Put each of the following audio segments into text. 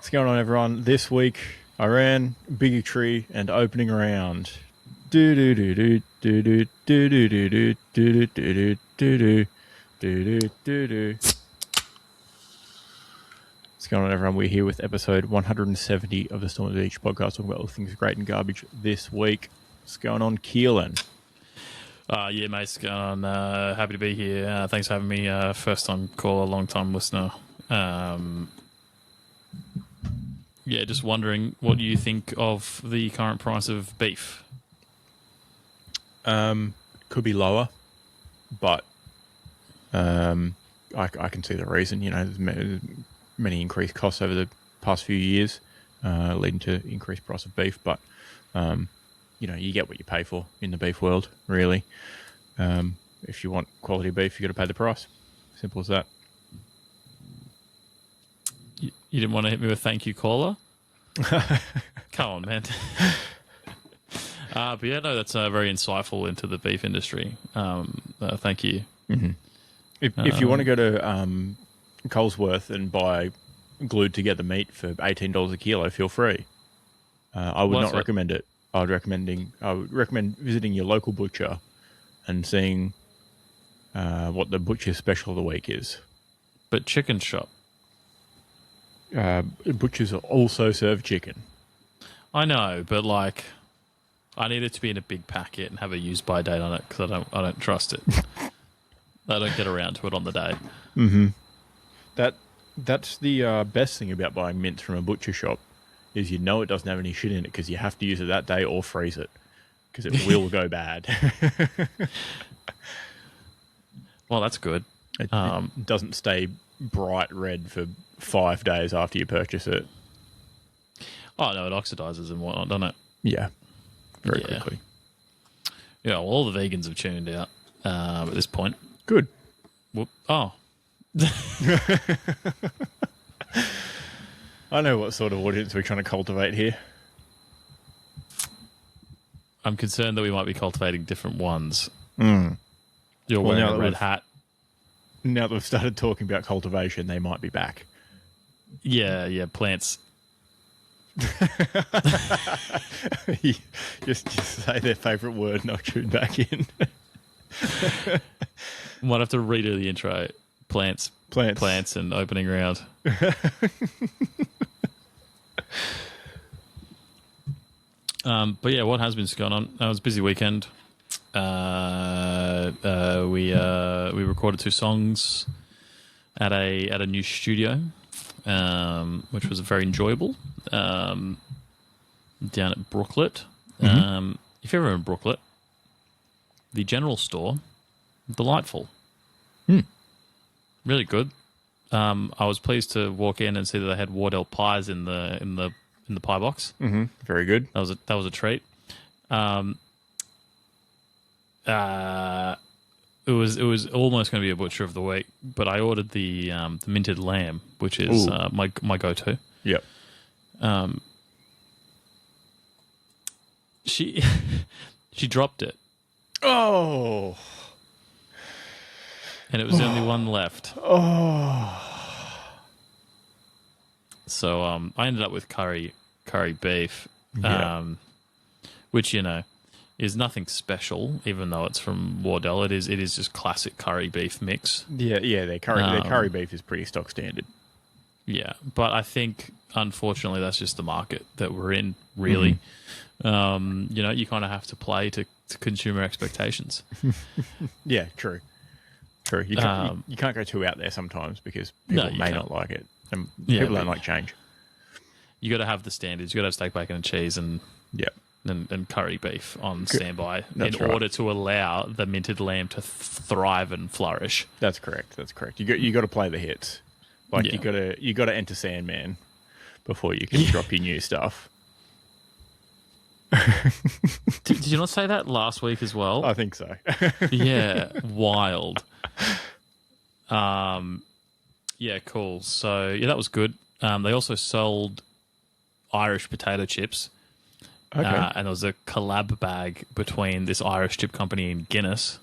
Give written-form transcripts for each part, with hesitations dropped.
What's going on, everyone? This week, Iran, bigotry, and opening round. Do do do do do do do do do do do do do do do do do. What's going on, everyone? We're here with episode 170 of the Storm of the Beach podcast, talking about all things great and garbage this week. What's going on, Keelan? Yeah, mate, it's going on. Happy to be here. Thanks for having me. First time caller, long time listener. Yeah, just wondering, what do you think of the current price of beef? Could be lower, but I can see the reason. You know, there's many increased costs over the past few years, leading to increased price of beef. But you know, you get what you pay for in the beef world, really. If you want quality beef, you got to pay the price. Simple as that. You didn't want to hit me with thank you, caller? Come on, man. But yeah, no, that's very insightful into the beef industry. Thank you. Mm-hmm. If you want to go to Colesworth and buy glued together meat for $18 a kilo, feel free. I would not recommend it. I would recommend visiting your local butcher and seeing what the butcher's special of the week is. But chicken shop. Butchers also serve chicken. I know, but like, I need it to be in a big packet and have a use by date on it because I don't trust it. I don't get around to it on the day. Mm-hmm. That's the best thing about buying mince from a butcher shop is you know it doesn't have any shit in it because you have to use it that day or freeze it because it will go bad. Well, that's good. It doesn't stay bright red for 5 days after you purchase it. Oh, no, it oxidizes and whatnot, doesn't it? Yeah, very quickly. Yeah, well, all the vegans have tuned out at this point. Good. Whoop. Oh. I know what sort of audience we're trying to cultivate here. I'm concerned that we might be cultivating different ones. Mm. You're wearing a red hat. Now that we've started talking about cultivation, they might be back. Yeah, plants. just say their favourite word and I'll tune back in. Might have to redo the intro. Plants and opening round. But yeah, what has been going on? It was a busy weekend. We recorded 2 songs at a new studio, which was very enjoyable. Down at Brooklet. Mm-hmm. If you're ever in Brooklet, the general store, delightful. Really good. I was pleased to walk in and see that they had Wardell pies in the pie box. Mm-hmm. Very good. That was a treat. It was almost going to be a butcher of the week, but I ordered the minted lamb, which is my go-to. Yep. She dropped it. Oh. And it was the only one left. Oh. So I ended up with curry beef, which, you know, is nothing special, even though it's from Wardell. It is just classic curry beef mix. Yeah. Their curry beef is pretty stock standard. Yeah, but I think unfortunately that's just the market that we're in. Really, you know, you kind of have to play to consumer expectations. Yeah, true. You can't go too out there sometimes because people may not like it, and people don't like change. You got to have the standards. You got to have steak, bacon, and cheese, and and curry beef on standby order to allow the minted lamb to thrive and flourish. That's correct. You got to play the hits. Like you got to enter Sandman before you can drop your new stuff. Did you not say that last week as well? I think so. Yeah, wild. Yeah, cool. So yeah, that was good. They also sold Irish potato chips. Okay. And there was a collab bag between this Irish chip company and Guinness.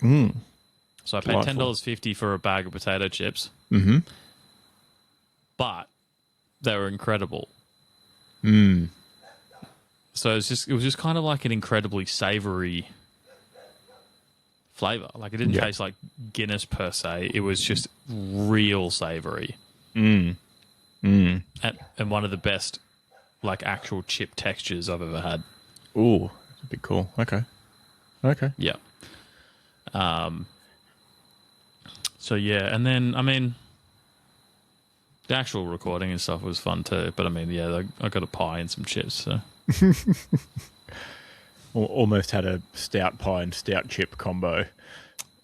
So I paid $10.50 for a bag of potato chips. Mm-hmm. But They were incredible. Mm. So it was just kind of like an incredibly savory flavor. Like it didn't Yeah. taste like Guinness per se. It was just real savory. Mm. Mm. And one of the best like actual chip textures I've ever had. Ooh, that's a bit cool. Okay. Okay. Yeah. So yeah, and then I mean, the actual recording and stuff was fun too. But I mean, yeah, I got a pie and some chips. So Almost had a stout pie and stout chip combo.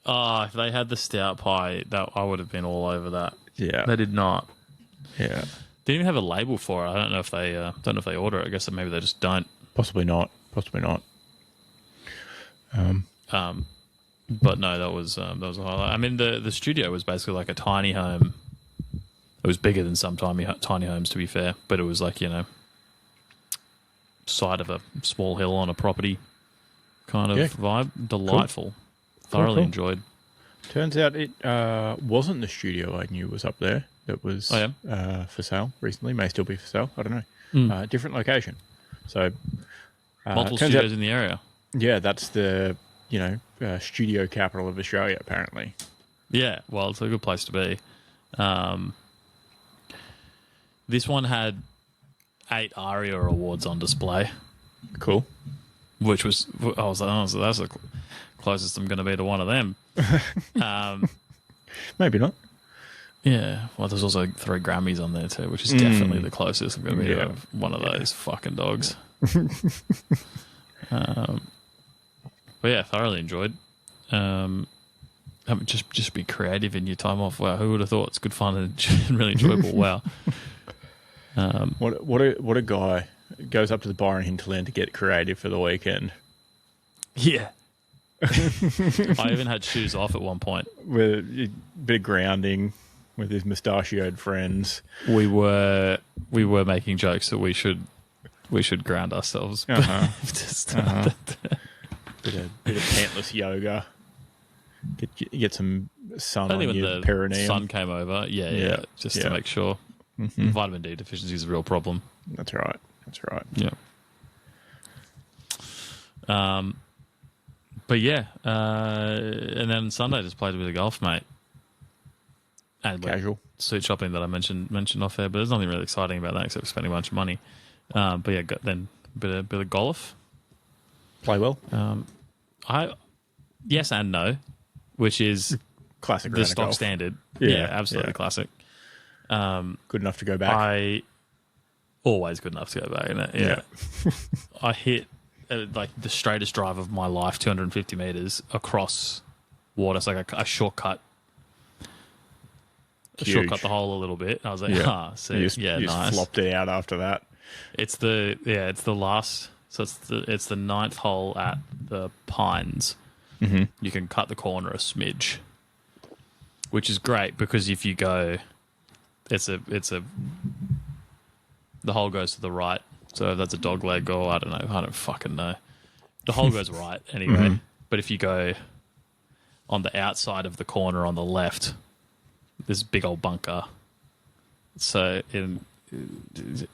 if they had the stout pie, that I would have been all over that. Yeah. They did not. Yeah. Didn't even have a label for it. I don't know if they order it. I guess maybe they just don't. Possibly not. Possibly not. But no, that was a highlight. I mean, the studio was basically like a tiny home. It was bigger than some tiny homes, to be fair, but it was like, you know, side of a small hill on a property kind of vibe. Delightful. Thoroughly enjoyed. Turns out it wasn't the studio I knew was up there that was for sale recently. May still be for sale. I don't know. Different location. So Multiple studios in the area. Yeah, that's the studio capital of Australia, apparently. Yeah, well, it's a good place to be. This one had 8 ARIA awards on display. Cool. Which was, I was like, oh, so that's the closest I'm going to be to one of them. Maybe not. Yeah, well, there's also 3 Grammys on there too, which is definitely the closest I'm going to be to one of those fucking dogs. But yeah, thoroughly enjoyed. Just be creative in your time off. Wow, who would have thought? It's good fun and really enjoyable. Wow. What a guy goes up to the bar in Hinterland to get creative for the weekend. Yeah. I even had shoes off at one point. With a bit of grounding with his mustachioed friends. We were making jokes that we should ground ourselves. Bit of pantless yoga. Get some sun Only on when your the perineum. sun came over. Yeah, just to make sure. Vitamin D deficiency is a real problem. That's right. Yeah. But yeah, and then Sunday just played a bit of golf, mate. And Casual suit shopping that I mentioned off there, but there's nothing really exciting about that except for spending a bunch of money. But yeah, then a bit of golf. Play well. Yes and no, which is Classic the stock golf. standard. Yeah, absolutely classic. Good enough to go back. Always good enough to go back in it. Yeah. I hit like the straightest drive of my life, 250 meters across water. It's like a shortcut. Shortcut the hole a little bit. And I was like, you just nice. Flopped it out after that. It's the last. So it's the 9th hole at the Pines. Mm-hmm. You can cut the corner a smidge, which is great because if you go, the hole goes to the right. So if that's a dog leg or I don't fucking know. The hole goes right anyway. But if you go on the outside of the corner on the left, this big old bunker. So in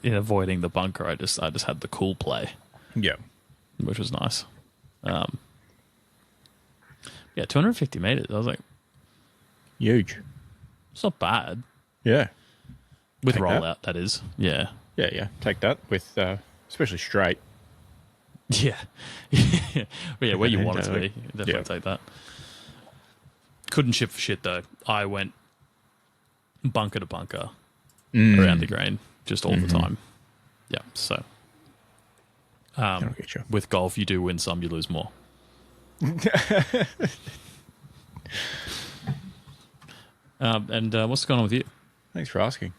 avoiding the bunker, I just had the cool play. Yeah, which was nice. 250 meters. I was like, huge. It's not bad. Yeah, with rollout, that is. Yeah. Take that with especially straight. Yeah, but yeah, where you want it to be, definitely take that. Couldn't ship for shit though. I went bunker to bunker around the green just all the time. Yeah, so with golf, you do win some, you lose more. And what's going on with you? Thanks for asking.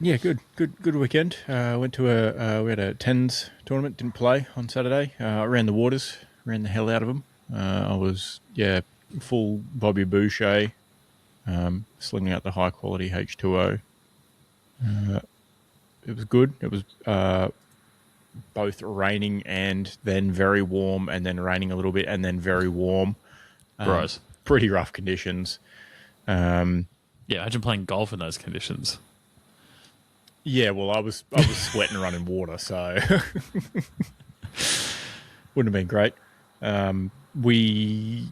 Yeah, good weekend. Went to we had a tens tournament. Didn't play on Saturday. Ran the waters, ran the hell out of them. I was full Bobby Boucher, slinging out the high quality H2O. It was good. It was both raining and then very warm, and then raining a little bit and then very warm. Gross. Pretty rough conditions. Yeah, imagine playing golf in those conditions. Yeah, well, I was sweating running water, so wouldn't have been great. We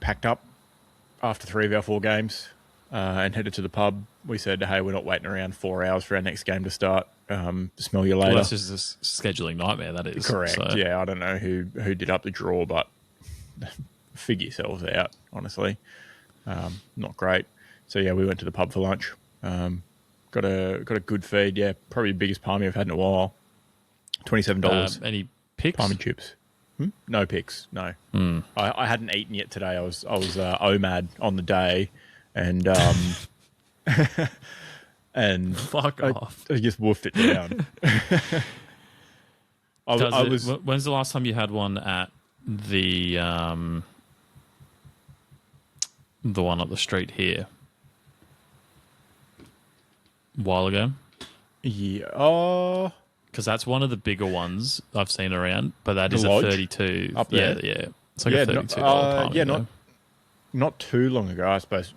packed up after 3 of our 4 games and headed to the pub. We said, hey, we're not waiting around 4 hours for our next game to start. Smell you later. Well, that's just a scheduling nightmare, that is. Correct. So. Yeah, I don't know who did up the draw, but figure yourselves out, honestly. Not great. So, yeah, we went to the pub for lunch. Got a good feed. Yeah, probably the biggest palmy I've had in a while. $27. Any picks? Palmy chips. No picks. No. I hadn't eaten yet today. I was OMAD on the day, and and Fuck off. I just woofed it down. When's the last time you had one at the one up the street here? A while ago. Yeah. Because that's one of the bigger ones I've seen around, but that is Lodge? a 32. Up there? Yeah. It's like a $32 not too long ago, I suppose,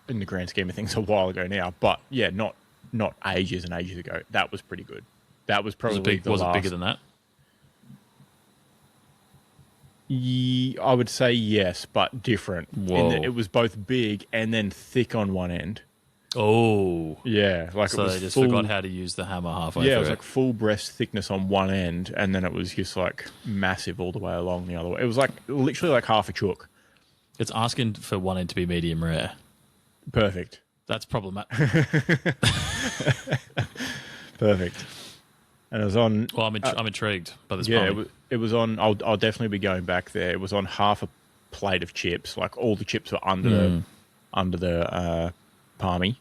in the grand scheme of things, a while ago now. But yeah, not ages and ages ago. That was pretty good. That was probably Was it bigger than that? I would say yes, but different. Whoa. In that it was both big and then thick on one end. Oh. Yeah, like So it was they just full, forgot how to use the hammer halfway yeah, it through. was like full breast thickness on one end, and then it was just like massive all the way along the other way. It was like literally like half a chook. It's asking for one end to be medium rare. Perfect. That's problematic. Perfect. And it was on. Well, I'm intrigued by this. Yeah, palmy. it was on. I'll definitely be going back there. It was on half a plate of chips. Like all the chips were under the palmy.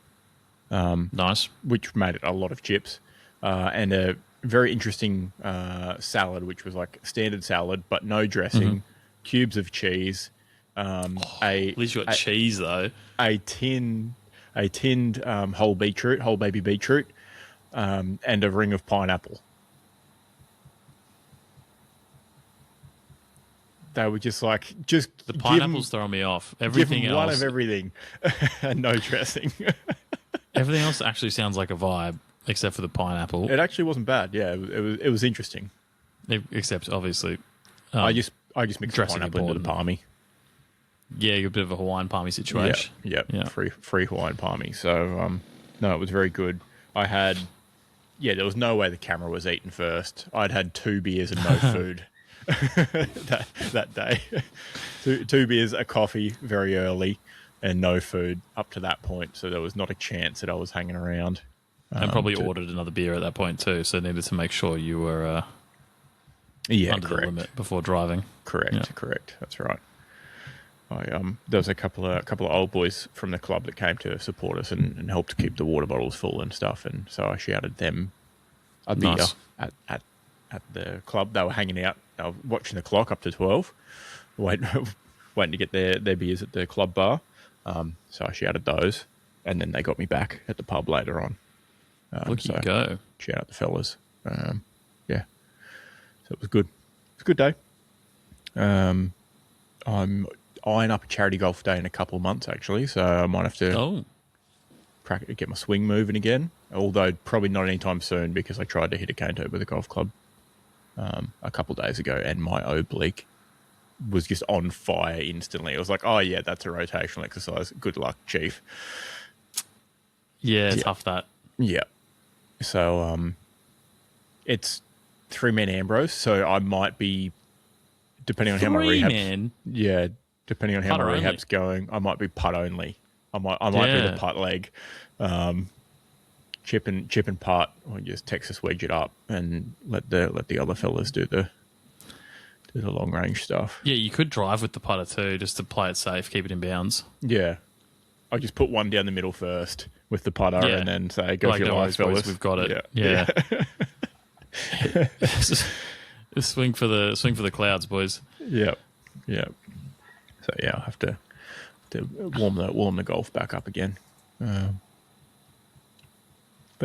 Nice. Which made it a lot of chips, and a very interesting salad, which was like standard salad but no dressing, cubes of cheese. At least you got cheese though. A tinned whole baby beetroot, and a ring of pineapple. They were just like The pineapple's throwing me off. Everything give else, one of everything, and no dressing. everything else actually sounds like a vibe, except for the pineapple. It actually wasn't bad. Yeah, it was interesting. Except obviously, I just mixed the dressing pineapple into the important. palmy. yeah, you're a bit of a Hawaiian palmy situation. Yeah. Yeah. Free Hawaiian palmy. So no, it was very good. I had there was no way the camera was eaten first. I'd had 2 beers and no food that day. Two beers, a coffee very early, and no food up to that point. So there was not a chance that I was hanging around. And probably ordered another beer at that point too, so needed to make sure you were under the limit before driving. Correct. That's right. There was a couple of old boys from the club that came to support us and helped keep the water bottles full and stuff, and so I shouted them a beer Nice. at the club. They were hanging out. They were watching the clock up to 12, waiting to get their beers at the club bar. So I shouted those, and then they got me back at the pub later on. Look, you go. Shout out the fellas. Yeah, so it was good. It's a good day. I'm eyeing up a charity golf day in a couple of months, actually, so I might have to get my swing moving again, although probably not anytime soon because I tried to hit a cane toad with a golf club a couple of days ago, and my oblique was just on fire instantly. It was like, oh yeah, that's a rotational exercise. Good luck, chief. Yeah, tough that. Yeah. So it's 3-man Ambrose, so I might be, depending on how my rehab. 3-man? Yeah, depending on how Putter my only. rehab's going, I might be putt only. I might be the putt leg. Chip and putt, or just Texas wedge it up and let the other fellas do the long range stuff. Yeah, you could drive with the putter too, just to play it safe, keep it in bounds. Yeah. I just put one down the middle first with the putter, Yeah. and then say, go Like, for your no life, worries, boys, fellas. we've got it. Yeah. swing for the clouds, boys. Yep. So yeah, I'll have to warm the golf back up again. But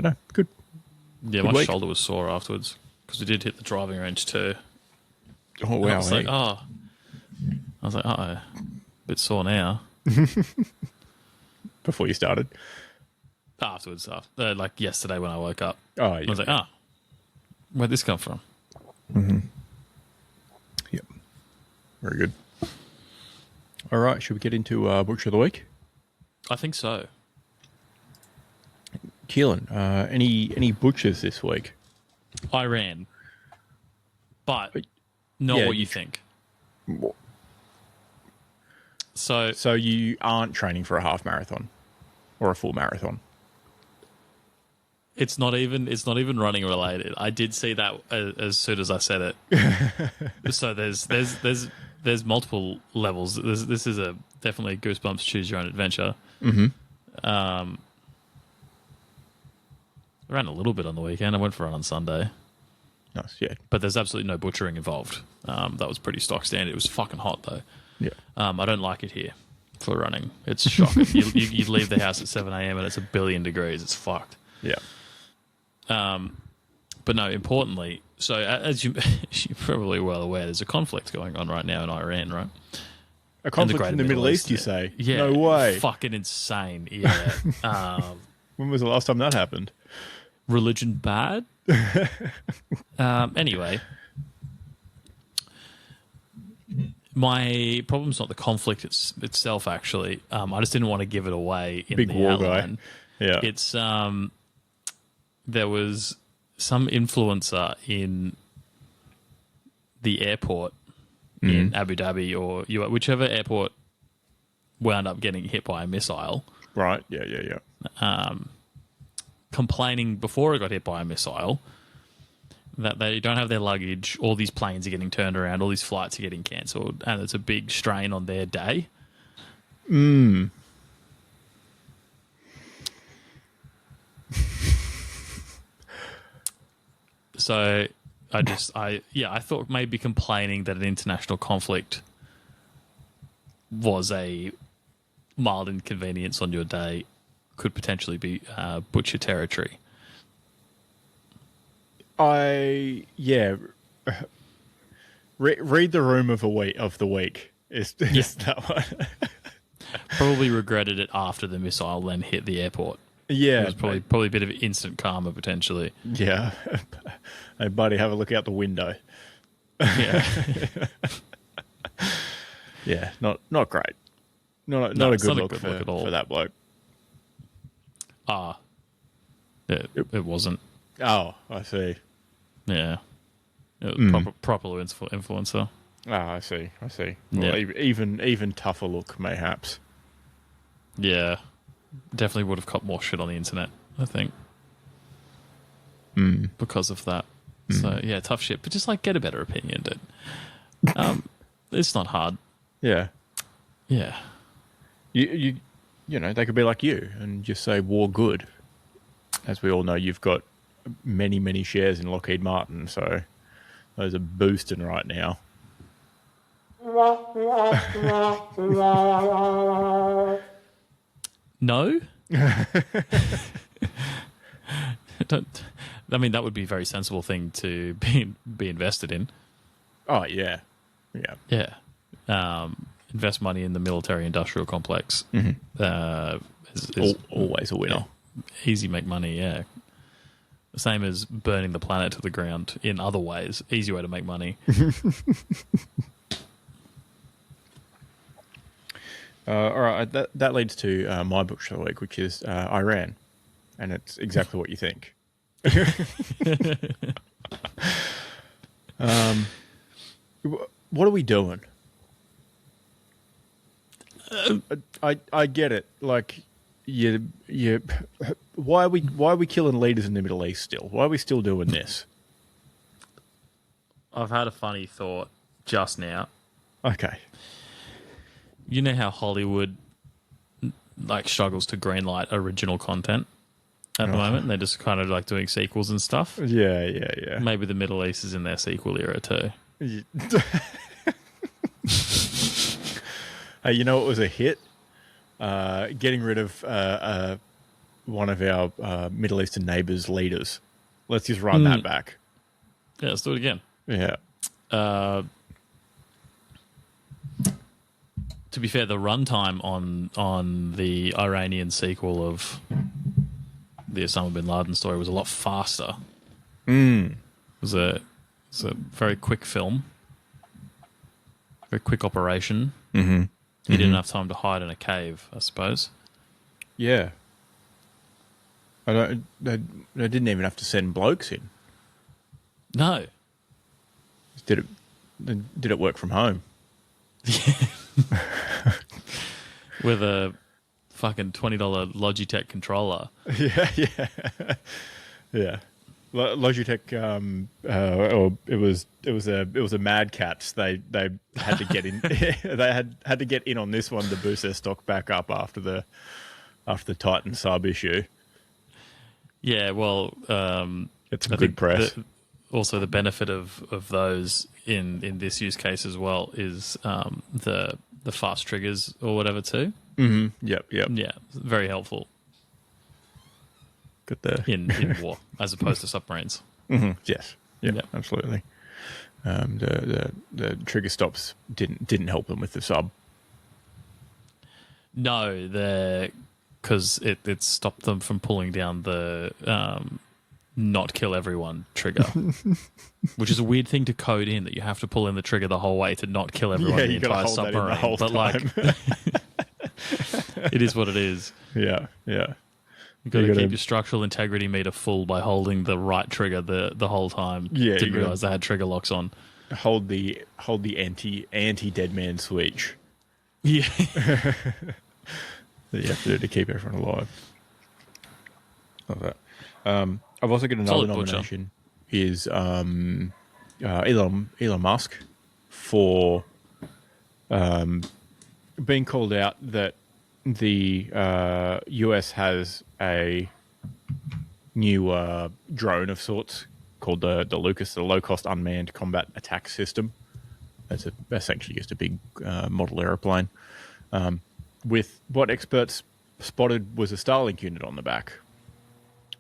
no, good. Yeah, Good my week. shoulder was sore afterwards because we did hit the driving range too. Oh And I wow! was like, bit sore now. Before you started. afterwards, like yesterday when I woke up. Oh, I yeah. was like, where'd this come from? Yep. Very good. All right, should we get into Butcher of the Week? I think so. Keelan, any butchers this week? Iran. But not yeah, what you think. So you aren't training for a half marathon or a full marathon? it's not even running related. I did see that as soon as I said it. So there's multiple levels. This is definitely a Goosebumps choose your own adventure. Mm-hmm. I ran a little bit on the weekend. I went for a run on Sunday. Nice, yeah. But there's absolutely no butchering involved. That was pretty stock standard. It was fucking hot, though. Yeah. I don't like it here for running. It's shocking. you leave the house at 7 a.m. and it's 1 billion degrees. It's fucked. Yeah. But no, importantly, so as you're probably well aware, there's a conflict going on right now in Iran, right? A conflict in the Middle East, you say? Yeah. No way. Fucking insane. Yeah. When was the last time that happened? Religion bad? Anyway, my problem's not the conflict itself, actually. I just didn't want to give it away in Big the war outline. guy. Yeah. It's there was some influencer in the airport in Abu Dhabi or whichever airport wound up getting hit by a missile. Right. Yeah. Complaining before it got hit by a missile that they don't have their luggage, all these planes are getting turned around, all these flights are getting cancelled, and it's a big strain on their day. So I thought maybe complaining that an international conflict was a mild inconvenience on your day could potentially be butcher territory. Read the room of the week. Is that one? Probably regretted it after the missile then hit the airport. Yeah, It was probably a bit of instant karma potentially. Yeah. Hey, buddy, have a look out the window. Yeah. Yeah, not great. Not a good it's not a look good for, look at all. for that bloke. It wasn't. Oh, I see. Yeah. It was proper influencer. Oh, I see. Well, Yeah. even tougher look, mayhaps. Yeah. Definitely would have caught more shit on the internet, I think. Because of that. So, yeah, tough shit. But just, get a better opinion, dude. It's not hard. Yeah. Yeah. You know, they could be like you and just say war good. As we all know, you've got many, many shares in Lockheed Martin, so those are boosting right now. No? That would be a very sensible thing to be invested in. Oh, yeah. Yeah. Invest money in the military-industrial complex. Is Always a winner. Easy make money, yeah. The same as burning the planet to the ground in other ways. Easy way to make money. All right, that leads to my butcher of the week, which is Iran, and it's exactly what you think. What are we doing? I get it. Like, why are we killing leaders in the Middle East still? Why are we still doing this? I've had a funny thought just now. Okay. You know how Hollywood struggles to greenlight original content at the moment? And they're just kind of doing sequels and stuff. Yeah. Maybe the Middle East is in their sequel era too. Hey, you know what was a hit? Getting rid of one of our Middle Eastern neighbours' leaders. Let's just run that back. Yeah, let's do it again. Yeah. To be fair, the runtime on the Iranian sequel of the Osama bin Laden story was a lot faster. Mm. It was a very quick film, very quick operation. Mm-hmm. He didn't have time to hide in a cave, I suppose. Yeah. They didn't even have to send blokes in. No. Did it work from home? With a fucking $20 Logitech controller. Yeah. Logitech, or it was a Mad Catz. They had to get in. They had to get in on this one to boost their stock back up after the Titan sub issue. Yeah, well, It's good press. Also, the benefit of those in this use case as well is the fast triggers or whatever too. Mm-hmm. Yep. Yeah, very helpful. Got the in war as opposed to submarines. Mm-hmm. Yes. Yeah. Yep. Absolutely. The trigger stops didn't help them with the sub. No, because it stopped them from pulling down the not kill everyone trigger, which is a weird thing to code in, that you have to pull in the trigger the whole way to not kill everyone in the entire submarine. But like, it is what it is. Yeah. You've got to keep your structural integrity meter full by holding the right trigger the whole time. Yeah, Didn't realize they had trigger locks on. Hold the anti dead man switch. Yeah. That you have to do to keep everyone alive. Love that. I've also got another Solid nomination. Is Elon Musk for being called out that the US has a new drone of sorts called the Lucas, the low-cost unmanned combat attack system. That's essentially just a big model aeroplane with what experts spotted was a Starlink unit on the back.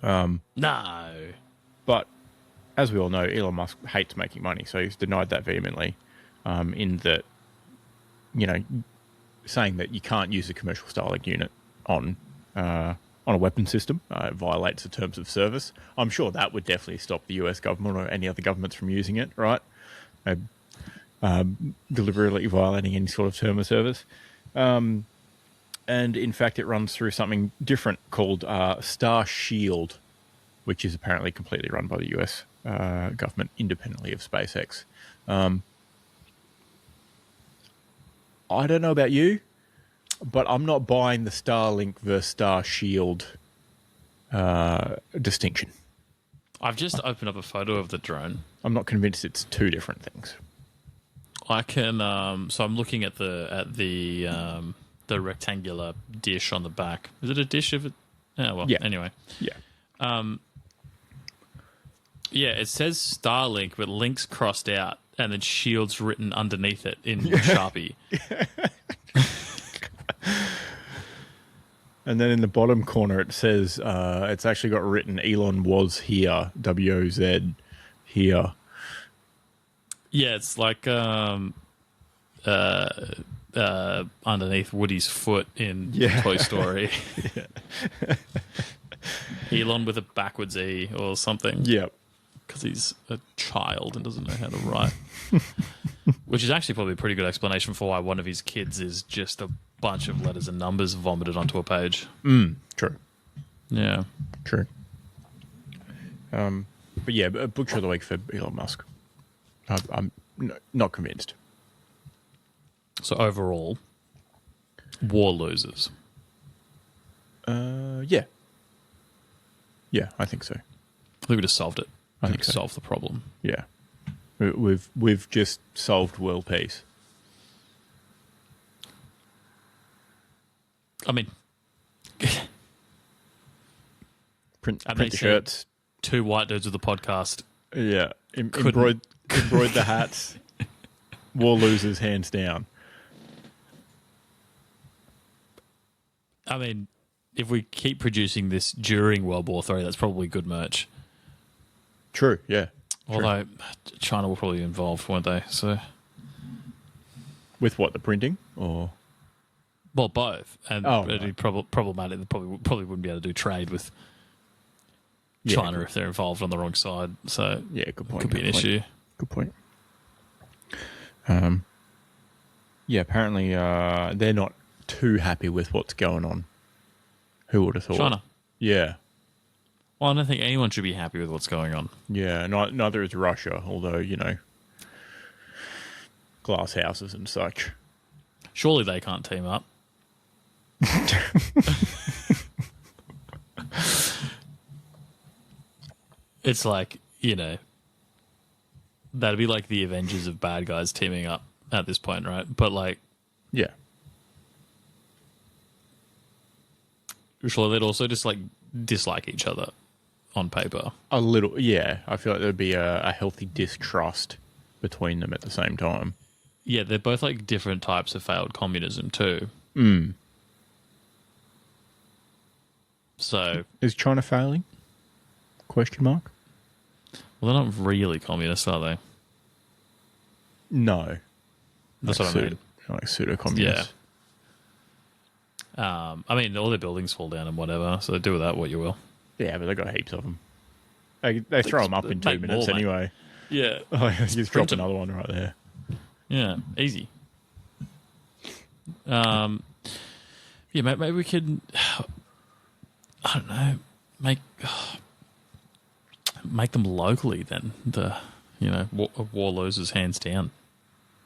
No. But as we all know, Elon Musk hates making money, so he's denied that vehemently. In that, saying that you can't use a commercial Starlink unit on a weapon system, it violates the terms of service. I'm sure that would definitely stop the US government or any other governments from using it, right? Deliberately violating any sort of term of service. And in fact, it runs through something different called Star Shield, which is apparently completely run by the US government independently of SpaceX. I don't know about you, but I'm not buying the Starlink versus Star Shield distinction. I've just opened up a photo of the drone. I'm not convinced it's two different things. I can. So I'm looking at the rectangular dish on the back. Is it a dish of it? Oh, well, Yeah. Anyway. Yeah. Yeah, it says Starlink, but links crossed out, and then Shield's written underneath it in Sharpie. And then in the bottom corner, it says it's actually got written Elon was here, WOZ here. Yeah, it's like underneath Woody's foot in Toy Story. Elon with a backwards E or something. Yep. Because he's a child and doesn't know how to write. Which is actually probably a pretty good explanation for why one of his kids is just a bunch of letters and numbers vomited onto a page. True. Yeah. True. But yeah, a butcher of the week for Elon Musk. I'm not convinced. So overall, war losers. Yeah. Yeah, I think so. I think we just solved it. I think so. Solved the problem. Yeah. We've just solved world peace. I mean, Print the shirts. Two white dudes with the podcast. Yeah. Embroid the hats. War losers, hands down. I mean, if we keep producing this during World War III, that's probably good merch. True, yeah. Although China will probably be involved, won't they? So, with what, the printing or? Well, both, and right. it'd be problematic. They probably wouldn't be able to do trade with China if they're involved on the wrong side. So Yeah, good point. could be an issue. Good point. Yeah, apparently they're not too happy with what's going on. Who would have thought? China. Yeah. Well, I don't think anyone should be happy with what's going on. Yeah, neither is Russia, although, glass houses and such. Surely they can't team up. It's like, that'd be like the Avengers of bad guys teaming up at this point, right? But like, Yeah. surely they'd also just like dislike each other on paper. A little, yeah. I feel like there'd be a healthy distrust between them at the same time. Yeah, they're both like different types of failed communism too. So, Is China failing? Question mark? well, they're not really communist, are they? No. That's what I mean. Like pseudo-communists. I mean, all their buildings fall down and whatever, so do with that what you will. Yeah, but they got heaps of them. They throw them up in 2 make minutes more, mate. anyway. Yeah. Oh, you just drop print 'em. another one right there. Yeah, easy. Yeah, maybe we could, I don't know, make them locally then. War losers hands down.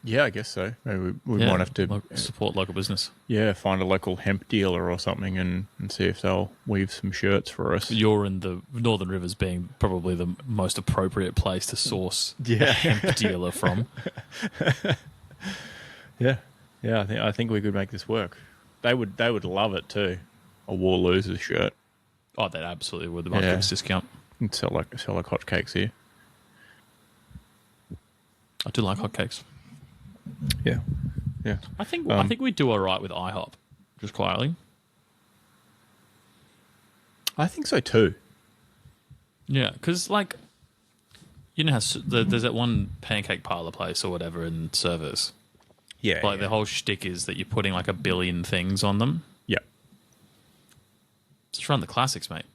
Yeah, I guess so. Maybe we might have to support local business. find a local hemp dealer or something and see if they'll weave some shirts for us. You're in the Northern Rivers being probably the most appropriate place to source a Yeah. hemp dealer from. Yeah. Yeah, I think we could make this work. They would love it too. A War Losers shirt. Oh, that absolutely would. They might give us a discount. And sell like hotcakes here. I do like hotcakes. Yeah. Yeah. I think we do all right with IHOP, just quietly. I think so too. Yeah, because like, how there's that one pancake parlor place or whatever in Service. Yeah. Like the whole shtick is that you're putting like 1 billion things on them. Yeah. Just run the classics, mate.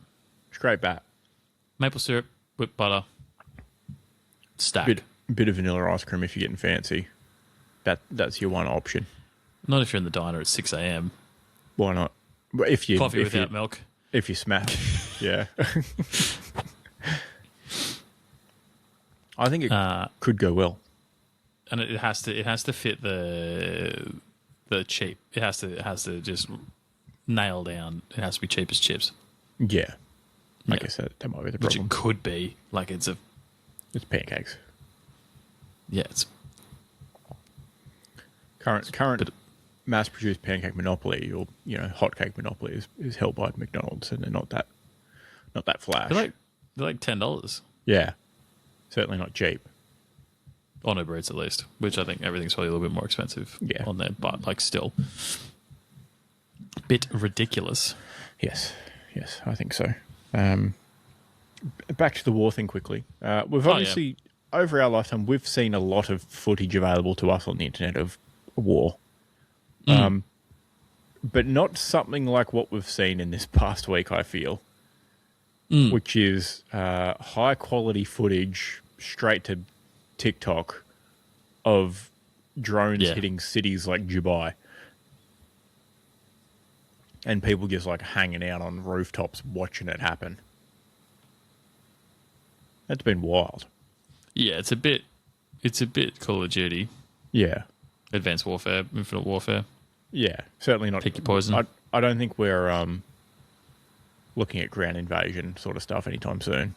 Straight back. Maple syrup, whipped butter, stack. Bit of vanilla ice cream if you're getting fancy. That's your one option. Not if you're in the diner at 6 a.m. Why not? If you Coffee without milk. If you smash, yeah. I think it could go well. And it has to fit the cheap. It has to just nail down. It has to be cheap as chips. Yeah. I guess that might be the Which problem. it could be. Like it's pancakes. Yeah, it's current mass-produced pancake monopoly or hotcake monopoly is held by McDonald's, and they're not that flash. they're like $10. Yeah, certainly not cheap. On Uber Eats at least, which I think everything's probably a little bit more expensive on there, but like still bit ridiculous. Yes, I think so. Back to the war thing quickly. We've obviously over our lifetime we've seen a lot of footage available to us on the internet of war, but not something like what we've seen in this past week. I feel, which is high quality footage straight to TikTok of drones hitting cities like Dubai and people just like hanging out on rooftops watching it happen. That's been wild. Yeah, it's a bit Call of Duty, Yeah. Advanced Warfare, Infinite Warfare. Yeah. Certainly not. Pick your poison. I don't think we're looking at ground invasion sort of stuff anytime soon.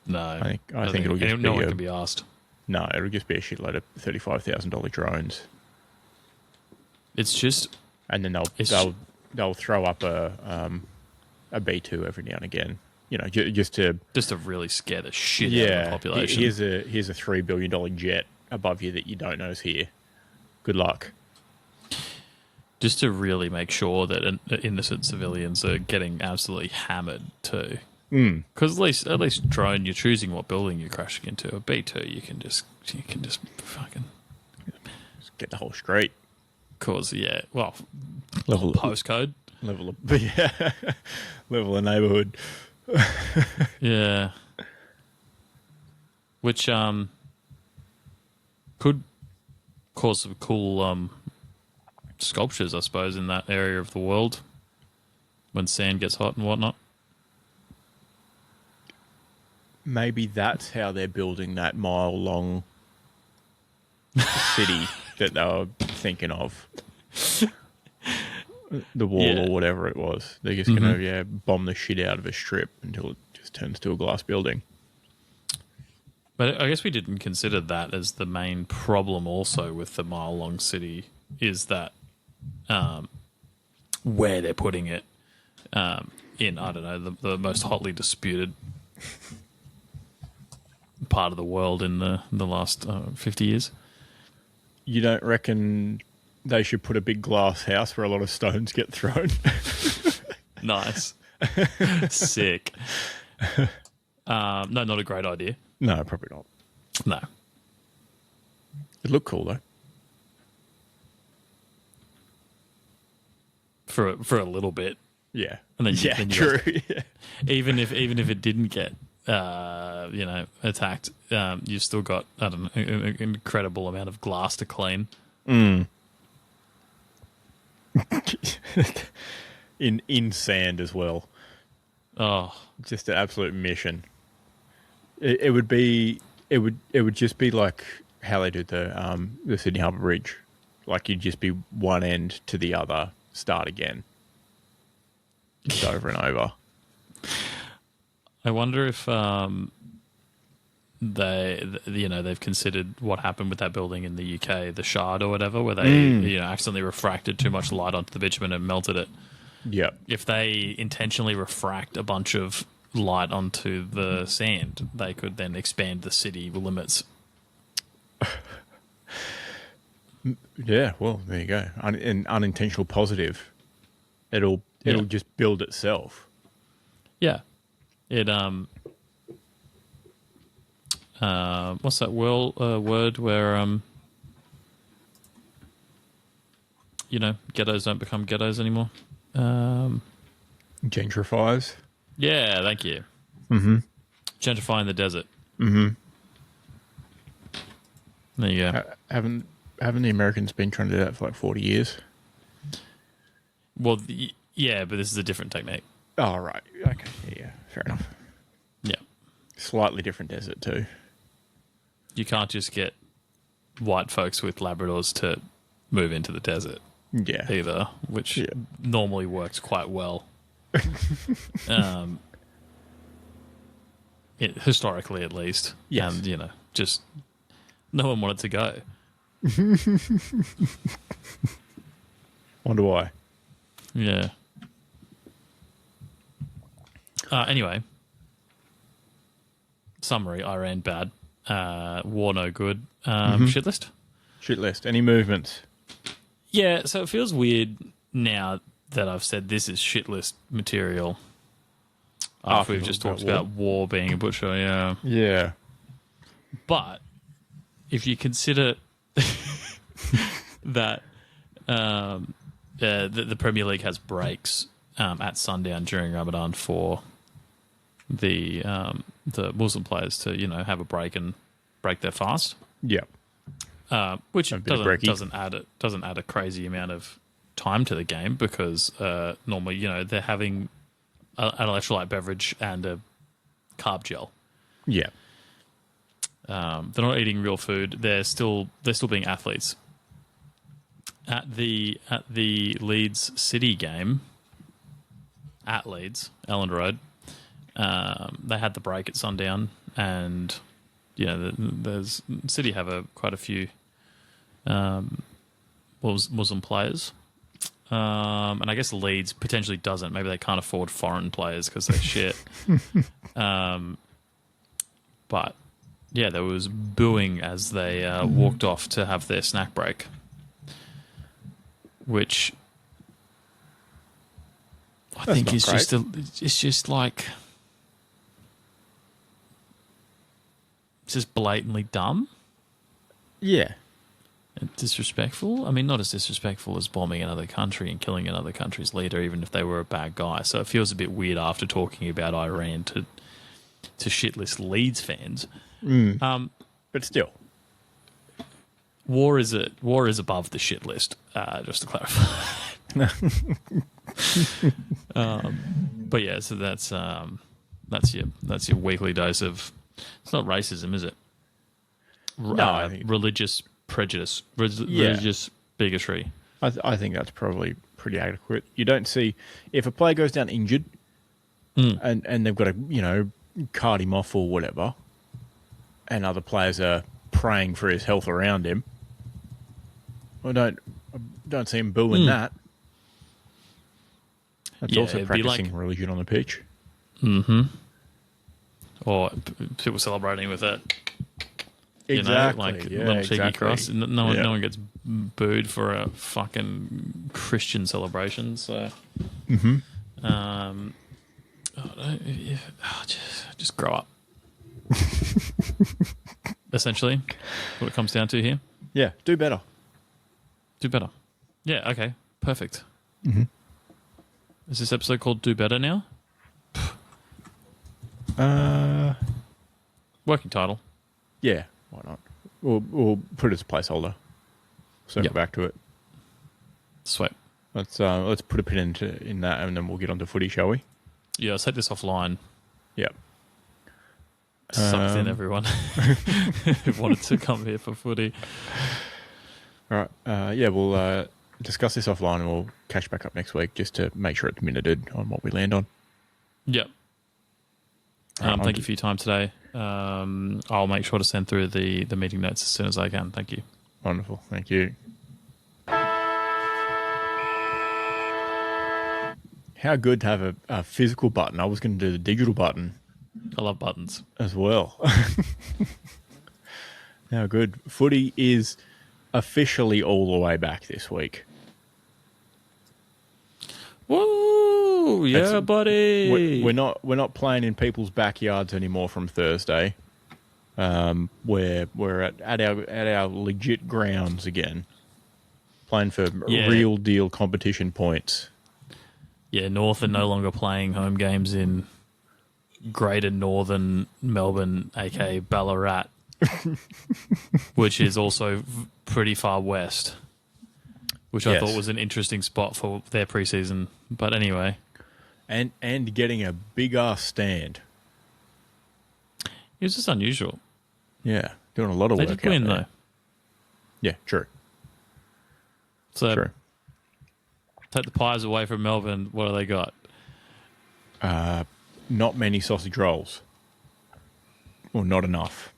No, I think it'll just no be one can be asked. No, it'll just be a shitload of $35,000 drones. It's just, and then they'll throw up a B2 every now and again. Just to really scare the shit out of the population. Here's a $3 billion jet above you that you don't know is here. Good luck. Just to really make sure that innocent civilians are getting absolutely hammered too. Because at least drone, you're choosing what building you're crashing into. A B2, you can just fucking just get the whole street. Cause level postcode level of neighborhood. Yeah. Which could cause some cool sculptures, I suppose, in that area of the world when sand gets hot and whatnot. Maybe that's how they're building that mile-long city that they were thinking of. The wall Yeah. or whatever it was. They're just going to bomb the shit out of a strip until it just turns to a glass building. But I guess we didn't consider that as the main problem also with the mile-long city is that where they're putting it in, I don't know, the most hotly disputed part of the world in the last 50 years. You don't reckon they should put a big glass house where a lot of stones get thrown? Nice. Sick. No, not a great idea. No, probably not. No. It looked cool though. For a little bit. Yeah, And then then true. Yeah. even if it didn't get attacked, you've still got, I don't know, an incredible amount of glass to clean. in sand as well. Oh, Just an absolute mission. It would just be like how they did the Sydney Harbour Bridge. Like you'd just be one end to the other, start again. Just over and over. I wonder if they've considered what happened with that building in the UK, the Shard or whatever, where they accidentally refracted too much light onto the bitumen and melted it. Yep. If they intentionally refract a bunch of light onto the sand, they could then expand the city limits. Yeah, well, there you go. An unintentional positive. It'll just build itself. Yeah. It what's that word where ghettos don't become ghettos anymore? Gentrifies. Yeah, thank you. Mm-hmm. Gentrifying the desert. Mm-hmm. There you go. Haven't the Americans been trying to do that for like 40 years? Well, yeah, but this is a different technique. Oh, right. Okay. Yeah, fair enough. Yeah. Slightly different desert too. You can't just get white folks with Labradors to move into the desert Yeah. either, which normally works quite well. Historically, at least. Yes. And, just no one wanted to go. Wonder why. Yeah. Anyway. Summary, Iran bad. War no good. Shit list? Shit list. Any movements? Yeah, so it feels weird now that I've said this is shit list material. After we've just talked about war being a butcher, yeah. Yeah. But if you consider that the Premier League has breaks at sundown during Ramadan for the Muslim players to have a break and break their fast, Yeah. which A bit of brekkie. doesn't add a crazy amount of time to the game because normally they're having an electrolyte beverage and a carb gel. Yeah. They're not eating real food. They're still being athletes. At the Leeds City game at Leeds, Elland Road, they had the break at sundown, and there's City have quite a few Muslim players, and I guess Leeds potentially doesn't. Maybe they can't afford foreign players because they're shit. But yeah, there was booing as they walked off to have their snack break, which I think is great. it's just blatantly dumb. Yeah. Disrespectful? I mean, not as disrespectful as bombing another country and killing another country's leader, even if they were a bad guy. So it feels a bit weird after talking about Iran to shitlist Leeds fans. But still. War is above the shit list, just to clarify. But yeah, so that's your weekly dose of. It's not racism, is it? I think religious prejudice, religious bigotry. I think that's probably pretty adequate. You don't see if a player goes down injured, and they've got to cart him off or whatever, and other players are praying for his health around him. I don't see him booing that. That's also practicing religion on the pitch. Mm-hmm. Or people celebrating with it. Exactly. Little cheeky cross. No one gets booed for a fucking Christian celebration. So, just grow up. Essentially, what it comes down to here. Yeah, do better. Do better. Yeah. Okay. Perfect. Mm-hmm. Is this episode called "Do Better" now? Working title. Yeah. Why not? We'll put it as a placeholder. Circle back to it. Sweet. Let's put a pin in that, and then we'll get on to footy, shall we? Yeah, let's take this offline. Yep. Sucked in everyone who wanted to come here for footy. All right. We'll discuss this offline, and we'll catch back up next week just to make sure it's minuted on what we land on. Yep. Thank you for your time today. I'll make sure to send through the meeting notes as soon as I can. Thank you. Wonderful. Thank you. How good to have a physical button. I was going to do the digital button. I love buttons. As well. How good. Footy is officially all the way back this week. Woo! Yeah, buddy. We're not playing in people's backyards anymore from Thursday. We're at our legit grounds again, playing for real deal competition points. Yeah, North are no longer playing home games in Greater Northern Melbourne, aka Ballarat, which is also pretty far west. Which I thought was an interesting spot for their preseason. But anyway. And getting a big-ass stand. It was just unusual. Yeah, doing a lot of work out there. They did win, though. Yeah, true. So, true. Take the Pies away from Melbourne. What do they got? Not many sausage rolls. Or not enough.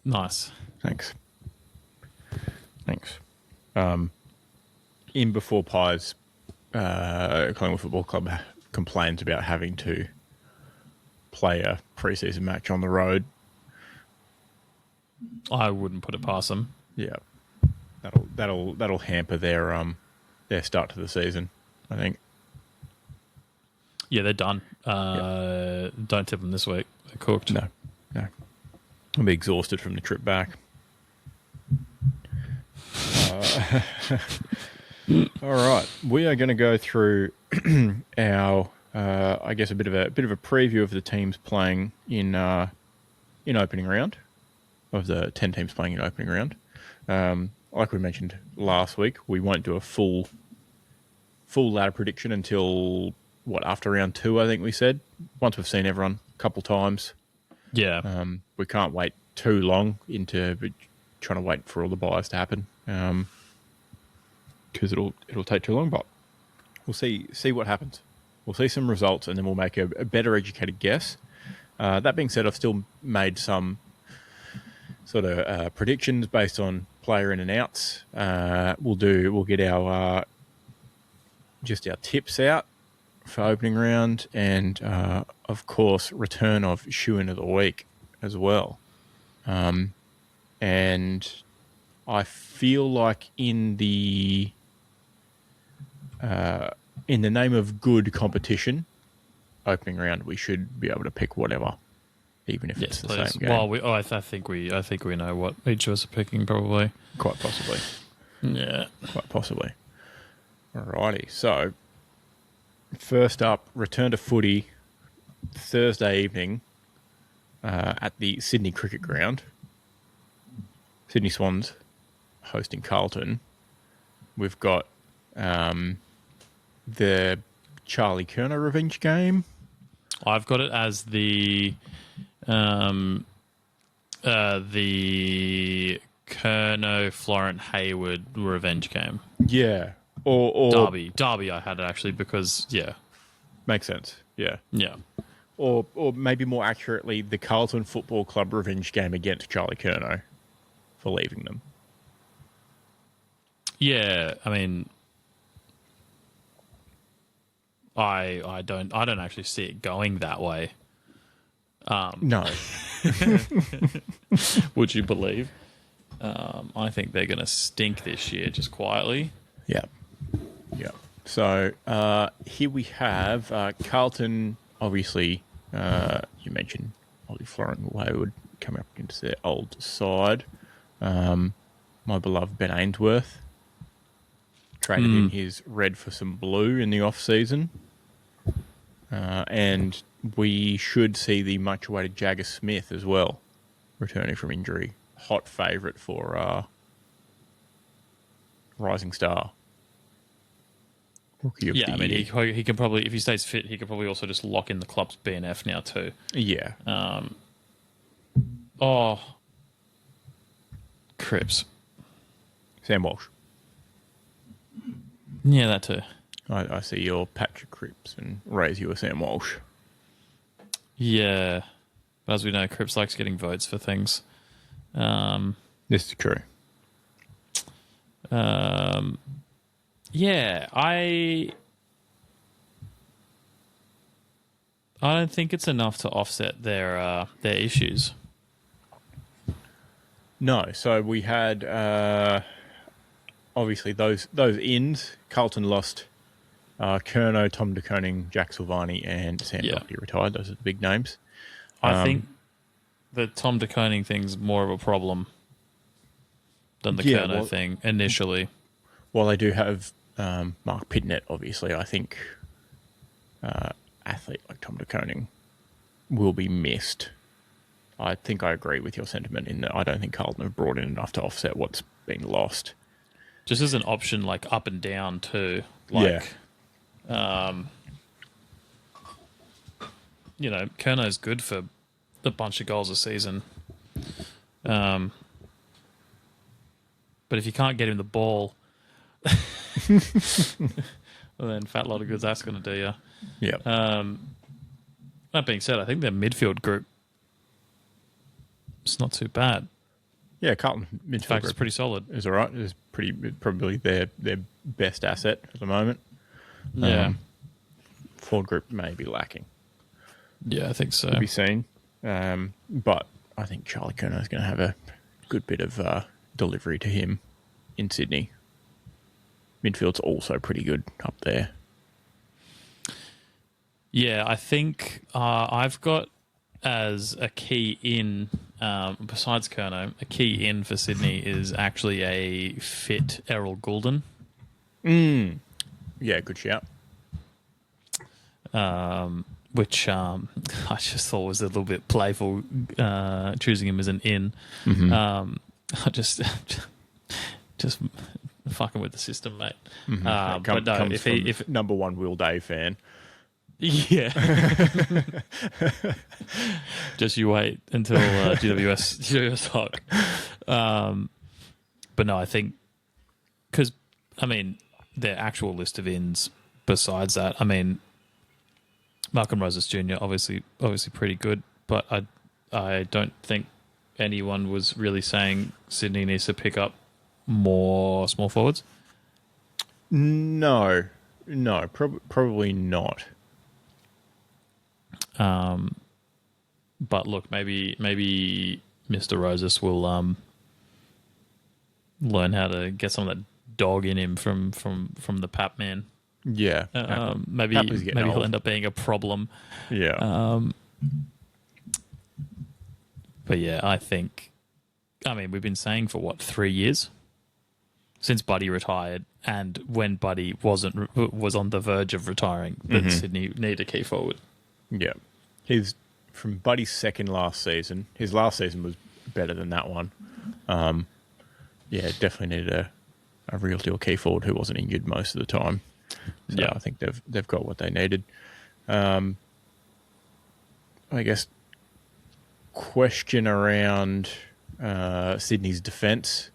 Nice. Thanks. In before Pies, Collingwood Football Club complains about having to play a pre-season match on the road. I wouldn't put it past them. Yeah, that'll hamper their start to the season, I think. Yeah, they're done. Don't tip them this week. They're cooked. No. I'll be exhausted from the trip back. All right, we are going to go through our, I guess, a bit of a preview of the teams playing in opening round, of the 10 teams playing in opening round. Like we mentioned last week, we won't do a full ladder prediction until after round 2, I think we said. Once we've seen everyone a couple times. Yeah. We can't wait too long into trying to wait for all the buys to happen, because it'll take too long. But we'll see what happens. We'll see some results, and then we'll make a better educated guess. That being said, I've still made some sort of predictions based on player in and outs. We'll get our tips out for opening round, and of course, return of shoe-in of the week as well. And I feel like in the name of good competition, opening round, we should be able to pick whatever. even if it's Yes, the please. same game. Well, I think we know what each of us are picking, probably. Quite possibly. Yeah. Quite possibly. Alrighty. So, first up, return to footy Thursday evening at the Sydney Cricket Ground. Sydney Swans hosting Carlton. We've got the Charlie Kerner revenge game. I've got it as the Kerno Florent Hayward revenge game. Yeah. Or Derby I had it actually because makes sense. Yeah. Yeah. Or maybe more accurately, the Carlton Football Club revenge game against Charlie Kerno for leaving them. Yeah, I mean I don't actually see it going that way. No. Would you believe? I think they're going to stink this year just quietly. Yeah. Yeah. So here we have Carlton, obviously, you mentioned Ollie Florent Hayward coming up against their old side. My beloved Ben Ainsworth traded in his red for some blue in the off-season. And we should see the much-awaited Jagger Smith as well, returning from injury. Hot favourite for Rising Star. Rookie of the I mean, year. he can probably, if he stays fit, he could probably also just lock in the club's BNF now too. Yeah. Cripps. Sam Walsh. Yeah, that too. I see your Patrick Cripps and raise you a Sam Walsh. Yeah. But as we know, Cripps likes getting votes for things. This is true. Yeah, I don't think it's enough to offset their issues. No, so we had obviously those ins. Carlton lost Kerno, Tom De Koning, Jack Silvani, and Sam Doherty retired. Those are the big names. I think the Tom De Koning thing's more of a problem than the Kerno thing initially. While they do have Mark Pitnett, obviously, I think athlete like Tom De Koning will be missed. I think I agree with your sentiment in that I don't think Carlton have brought in enough to offset what's been lost. Just as an option, like up and down too. Kerno's good for a bunch of goals a season. But if you can't get him the ball, well, then fat lot of good that's going to do you. Yeah. That being said, I think their midfield group is not too bad. Yeah, Carlton midfield In fact, group it's pretty solid. is all right. It's probably their best asset at the moment. Yeah. Forward group may be lacking. Yeah, I think so. To be seen. But I think Charlie Kerno is going to have a good bit of delivery to him in Sydney. Midfield's also pretty good up there. Yeah, I think I've got as a key in, besides Kerno, a key in for Sydney is actually a fit Errol Goulden. Yeah, good shout. Which I just thought was a little bit playful, choosing him as an in. I just fucking with the system, mate. But no, if number one Will Day fan. Yeah. Just you wait until GWS talk. But no, I think because their actual list of ins. Besides that, Malcolm Roses Jr. obviously pretty good, but I don't think anyone was really saying Sydney needs to pick up more small forwards. No, probably not. But look, maybe Mr. Roses will learn how to get some of that dog in him from the Pap man. Yeah, maybe he'll end up being a problem. Yeah. But yeah, I mean, we've been saying for what, 3 years since Buddy retired, and when Buddy was on the verge of retiring, that Sydney needed a key forward. Yeah. He's from Buddy's second last season. His last season was better than that one. Yeah, definitely needed a real deal key forward who wasn't injured most of the time. So Yeah. I think they've got what they needed. I guess question around Sydney's defence.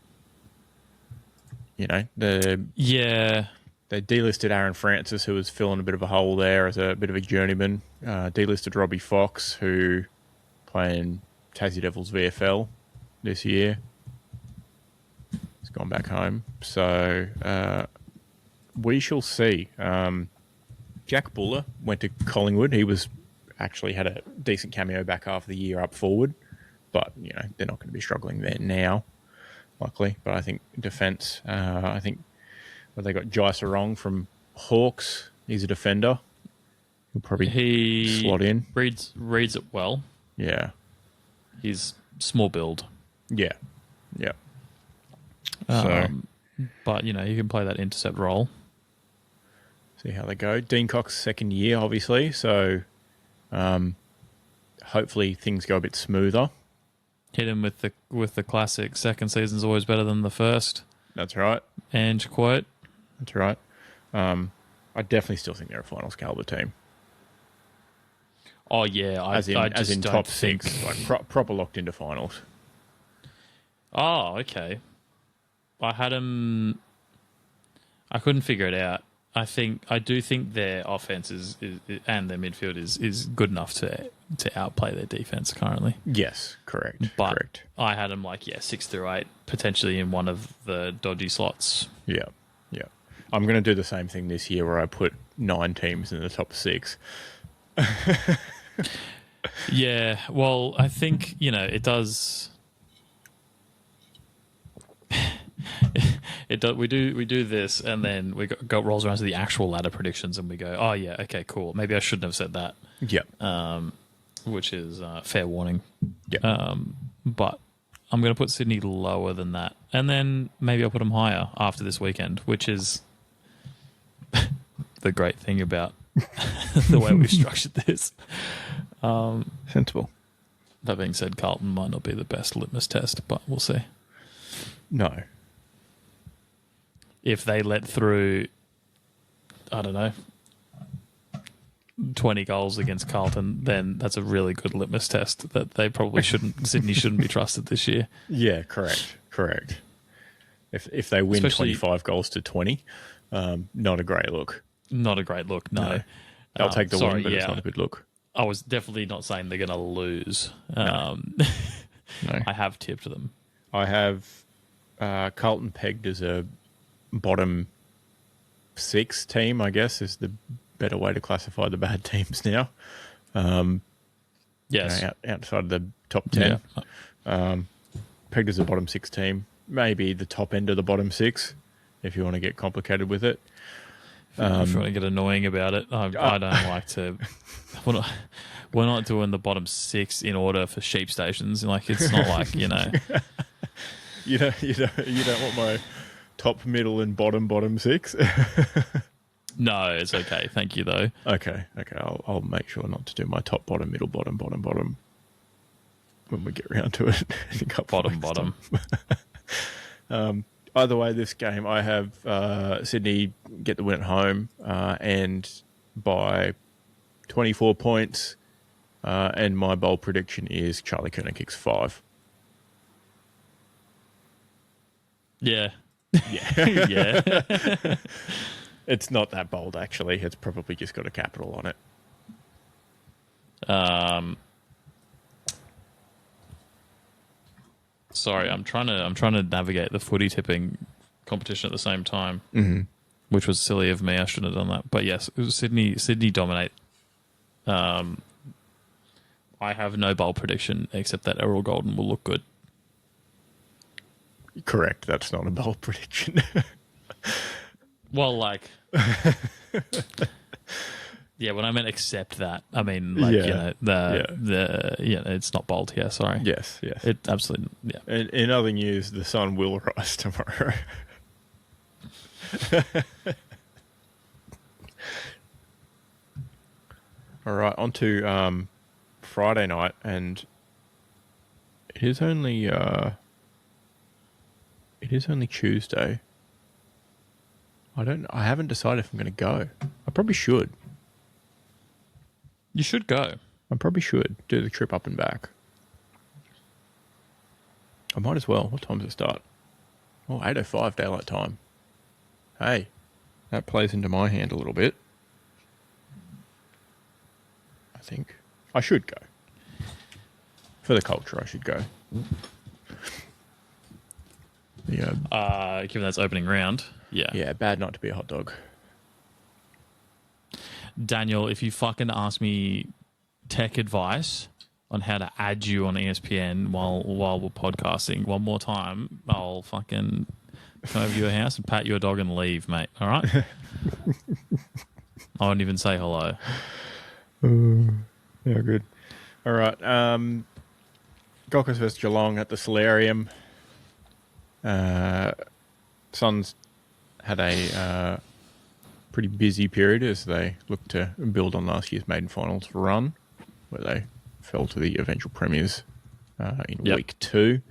You know, Yeah. they delisted Aaron Francis, who was filling a bit of a hole there as a bit of a journeyman. Delisted Robbie Fox, who playing Tassie Devils VFL this year. He's gone back home. So we shall see. Jack Buller went to Collingwood. He was actually had a decent cameo back half of the year up forward. But, you know, they're not going to be struggling there now, luckily. But I think defence, they got Jai Sarong from Hawks. He's a defender. He'll probably slot in. Reads it well. Yeah. He's small build. Yeah. Yeah. But, you know, you can play that intercept role. See how they go. Dean Cox's second year, obviously. So hopefully things go a bit smoother. Hit him with the classic. Second season's always better than the first. That's right. And quote. That's right. I definitely still think they're a finals caliber team. Oh yeah, As in top six, like proper locked into finals. Oh, okay. I had them. I couldn't figure it out. I do think their offense is and their midfield is good enough to outplay their defense currently. Yes, correct. But correct. I had them 6 through 8, potentially in one of the dodgy slots. Yeah, yeah. I'm going to do the same thing this year, where I put 9 teams in the top 6. Yeah, well, I think it does. It does. We do this, and then we go rolls around to the actual ladder predictions, and we go, oh yeah, okay, cool. Maybe I shouldn't have said that. Yeah. Which is fair warning. Yeah. But I'm going to put Sydney lower than that, and then maybe I'll put them higher after this weekend, which is the great thing about the way we've structured this. Sensible. That being said, Carlton might not be the best litmus test, but we'll see. No. If they let through, I don't know, 20 goals against Carlton, then that's a really good litmus test that they probably Sydney shouldn't be trusted this year. Yeah, correct. If they win 25 goals to 20, not a great look. Not a great look, no. They'll take the win, but it's not a good look. I was definitely not saying they're going to lose. No. I have tipped them. I have Carlton pegged as a bottom 6 team, I guess, is the better way to classify the bad teams now. Yes. Outside of the top 10. Yeah. Pegged as a bottom 6 team. Maybe the top end of the bottom 6, if you want to get complicated with it. If you want to get annoying about it, I don't like to. We're not doing the bottom 6 in order for sheep stations. It's not like You don't want my top, middle, and bottom 6. No, it's okay. Thank you, though. Okay. I'll make sure not to do my top, bottom, middle, bottom when we get around to it. Bottom. Either way, this game, I have Sydney get the win at home and by 24 points. And my bold prediction is Charlie Kerner kicks 5. Yeah. Yeah. It's not that bold, actually. It's probably just got a capital on it. Sorry, I'm trying to navigate the footy tipping competition at the same time, which was silly of me. I shouldn't have done that. But yes, it was Sydney dominate. I have no bold prediction except that Errol Golden will look good. Correct. That's not a bold prediction. Well, Yeah, when I meant accept that, I mean like it's not bold here. Sorry. Yes, yes. It absolutely In other news, the sun will rise tomorrow. All right, on to Friday night, and it is only Tuesday. I haven't decided if I'm going to go. I probably should. You should go. I probably should do the trip up and back. I might as well. What time does it start? Oh, 8:05 daylight time. Hey, that plays into my hand a little bit. I think I should go. For the culture, I should go. Yeah. Given that's opening round, yeah. Yeah, bad not to be a hot dog. Daniel, if you fucking ask me tech advice on how to add you on ESPN while we're podcasting one more time, I'll fucking come over to your house and pat your dog and leave, mate. All right? I won't even say hello. Yeah, good. All right. Gold Coast versus Geelong at the Solarium. Suns had a pretty busy period as they looked to build on last year's maiden finals run, where they fell to the eventual premiers in week 2.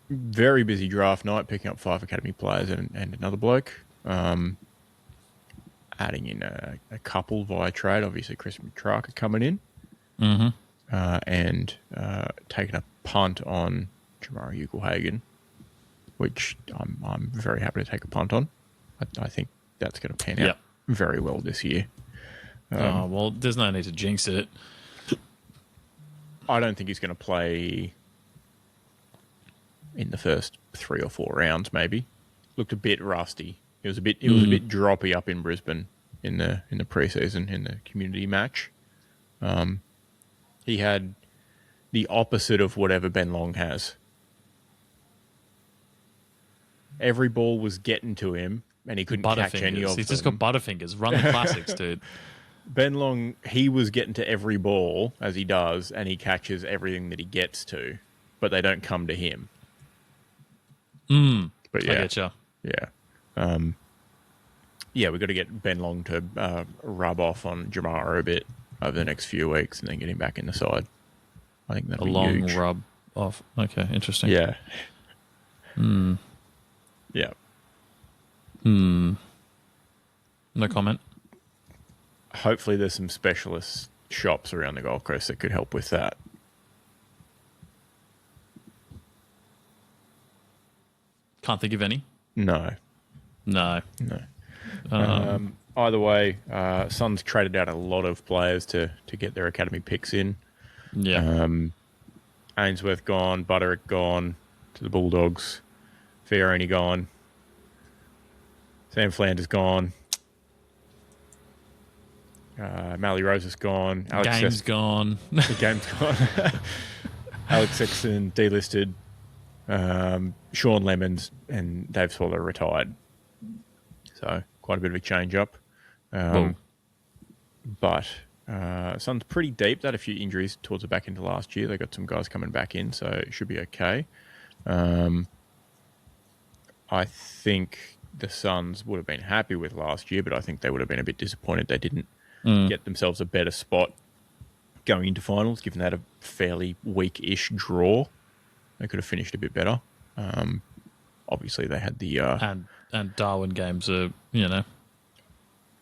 Very busy draft night, picking up 5 academy players and another bloke. Adding in a couple via trade, obviously Chris Petrarca coming in, and taking a punt on Jamari Ugle-Hagan, which I'm very happy to take a punt on. I think that's going to pan out very well this year. Well, there's no need to jinx it. I don't think he's going to play in the first 3 or 4 rounds. Maybe looked a bit rusty. It was a bit droppy up in Brisbane in the preseason in the community match. He had the opposite of whatever Ben Long has. Every ball was getting to him, and he couldn't catch any of them. He's just got butterfingers. Run the classics, dude. Ben Long, he was getting to every ball, as he does, and he catches everything that he gets to, but they don't come to him. But yeah, I getcha. Yeah. We've got to get Ben Long to rub off on Jamara a bit over the next few weeks and then get him back in the side. I think that'll be huge. A long rub off. Okay, interesting. Yeah. Yeah. No comment. Hopefully there's some specialist shops around the Gold Coast that could help with that. Can't think of any. No. Either way, Suns traded out a lot of players to get their academy picks in. Yeah. Ainsworth gone, Butterick gone to the Bulldogs, Fiorani gone, Sam Flanders gone, Mally Rose is gone, Game's gone. The game's gone. Alex Sexton delisted. Sean Lemons and Dave Swallow retired. So quite a bit of a change up. But Suns pretty deep. They had a few injuries towards the back end of last year. They got some guys coming back in, so it should be okay. I think the Suns would have been happy with last year, but I think they would have been a bit disappointed they didn't get themselves a better spot going into finals, given they had a fairly weak-ish draw. They could have finished a bit better. Obviously, they had the and Darwin games are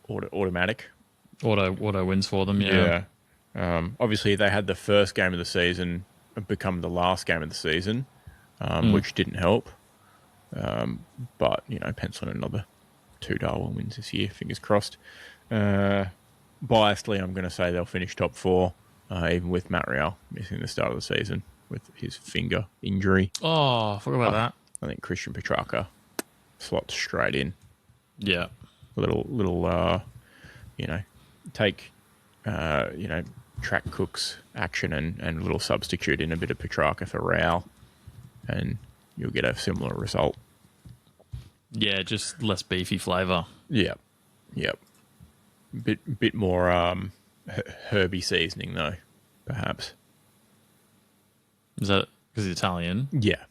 automatic. Auto wins for them. Yeah. Obviously, they had the first game of the season become the last game of the season, which didn't help. But pencil in another 2 Darwin wins this year. Fingers crossed. Biasedly, I'm going to say they'll finish top 4, even with Matt Real missing the start of the season with his finger injury. Oh, I forgot about that. I think Christian Petrarca slots straight in. Yeah. Little take, track Cook's action and a little substitute in a bit of Petrarca for Real, and you'll get a similar result. Yeah, just less beefy flavour. Yep. Bit more herby seasoning though, perhaps. Is that because he's Italian? Yeah.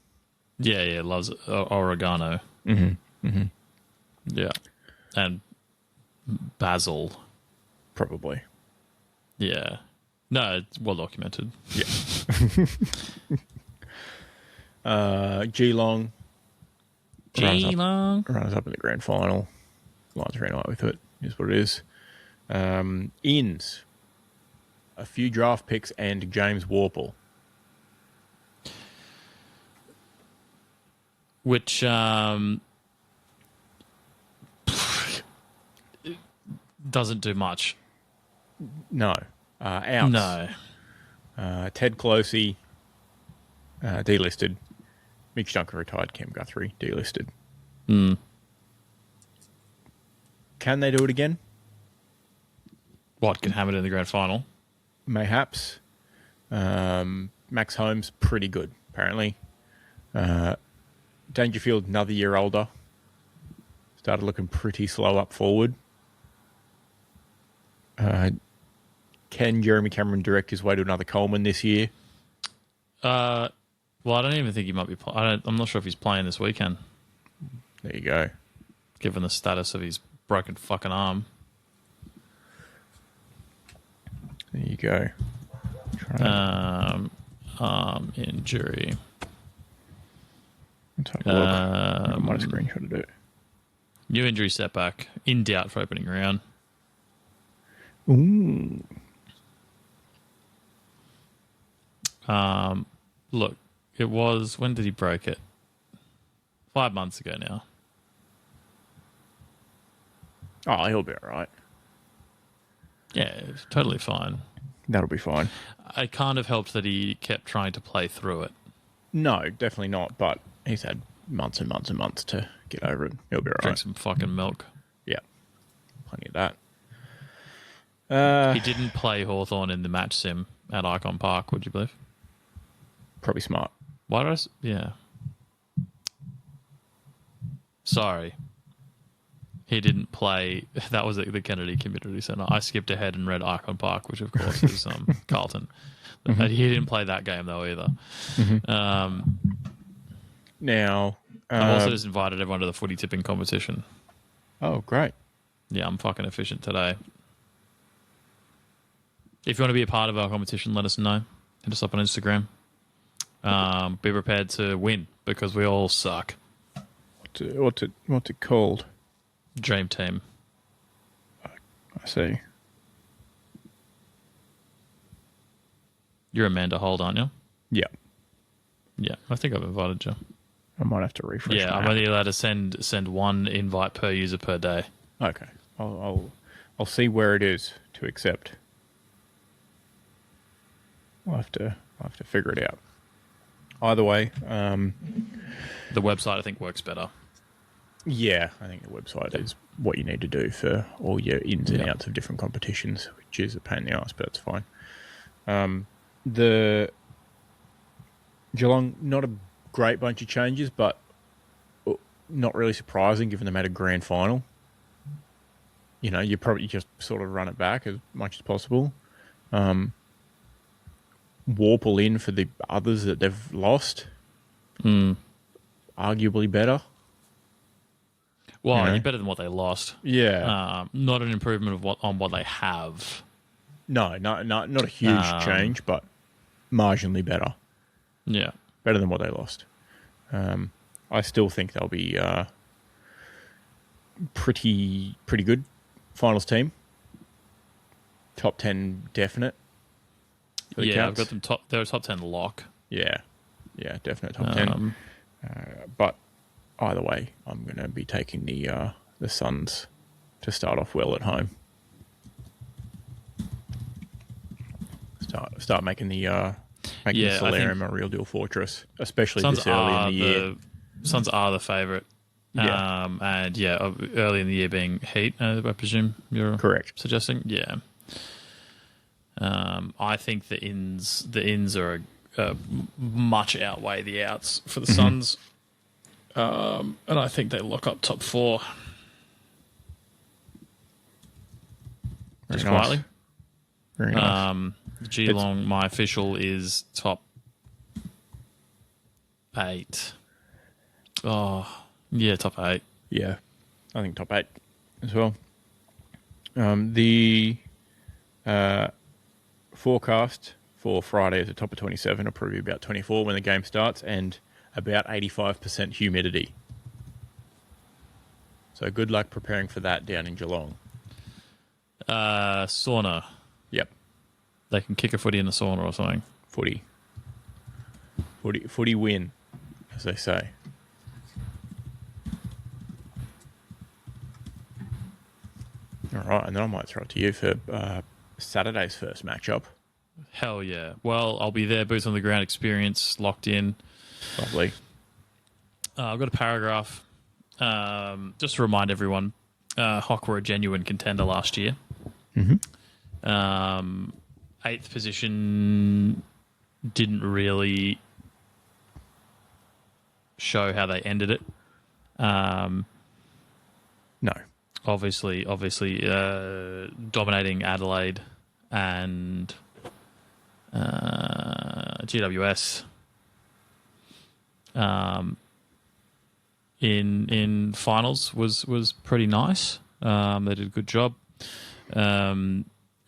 Yeah, loves oregano. Yeah, and basil. Probably. Yeah, no, it's well documented. Yeah. Geelong. Geelong Runners up in the grand final. Lions ran away with it. Is what it is. Inns. A few draft picks and James Warple. which doesn't do much. No. Outs. No. Ted Closey, delisted. Mitch Duncan retired. Cam Guthrie, delisted. Mm. Can they do it again? What, can hammer it in the grand final? Mayhaps. Max Holmes, pretty good, apparently. Dangerfield, another year older. Started looking pretty slow up forward. Can Jeremy Cameron direct his way to another Coleman this year? Well, I don't even think he might be. I'm not sure if he's playing this weekend, There you go. given the status of his broken fucking arm. There you go. Injury. Let's have a look. I might have screenshotted it. New injury setback. In doubt for opening round. Ooh. Look, it was. When did he break it? 5 months ago now. Oh, he'll be all right. Yeah, it's totally fine. That'll be fine. It kind of helped that he kept trying to play through it. No, definitely not. But he's had months and months and months to get over it. He'll be all Drink right. some fucking milk. Yeah. Plenty of that. He didn't play Hawthorn in the match sim at Icon Park, would you believe? Probably smart. Why did I... Yeah. Sorry. He didn't play... That was at the Kennedy Community Centre. I skipped ahead and read Icon Park, which of course is Carlton. Mm-hmm. He didn't play that game though either. Mm-hmm. Now... I've also just invited everyone to the footy tipping competition. Oh, great. Yeah, I'm fucking efficient today. If you want to be a part of our competition, let us know. Hit us up on Instagram. Be prepared to win because we all suck. What's it called? Dream Team. I see. You're Amanda Hold, aren't you? Yeah. Yeah, I think I've invited you. I might have to refresh. Yeah, I'm only allowed to send one invite per user per day. Okay. I'll see where it is to accept. I'll have to figure it out. Either way, the website I think works better. Yeah, I think the website is what you need to do for all your ins and outs of different competitions, which is a pain in the ass, but it's fine. The Geelong, not a great bunch of changes, but not really surprising given they made a grand final. You know, you probably just sort of run it back as much as possible. Warple in for the others that they've lost. Arguably better. Well, You know? better than what they lost. Yeah. Not an improvement on what they have. No, not a huge change, but marginally better. Yeah. Better than what they lost. I still think they'll be pretty good finals team. Top 10 definite. Yeah, I've got them top. They're a top 10 lock. Yeah, definite top 10. But either way, I'm going to be taking the Suns to start off well at home. Start making the Solarium a real deal fortress, especially Suns this early in the year. Suns are the favourite. Yeah. And early in the year being Heat, I presume you're Correct. suggesting. Yeah. I think the ins are much outweigh the outs for the Suns, and I think they lock up top 4. just nice. quietly. Very nice. Geelong, my official is top 8. Oh, yeah, top 8. Yeah, I think top 8 as well. The forecast for Friday is a top of 27. It'll probably be about 24 when the game starts, and about 85% humidity. So good luck preparing for that down in Geelong. Sauna. Yep. They can kick a footy in the sauna or something. Footy win, as they say. All right, and then I might throw it to you for Saturday's first matchup. Hell yeah. Well, I'll be there, boots on the ground experience, locked in. Lovely. I've got a paragraph. Just to remind everyone, Hock were a genuine contender last year. Mm-hmm. 8th position didn't really show how they ended it. No. Obviously, dominating Adelaide and GWS in finals was pretty nice. They did a good job.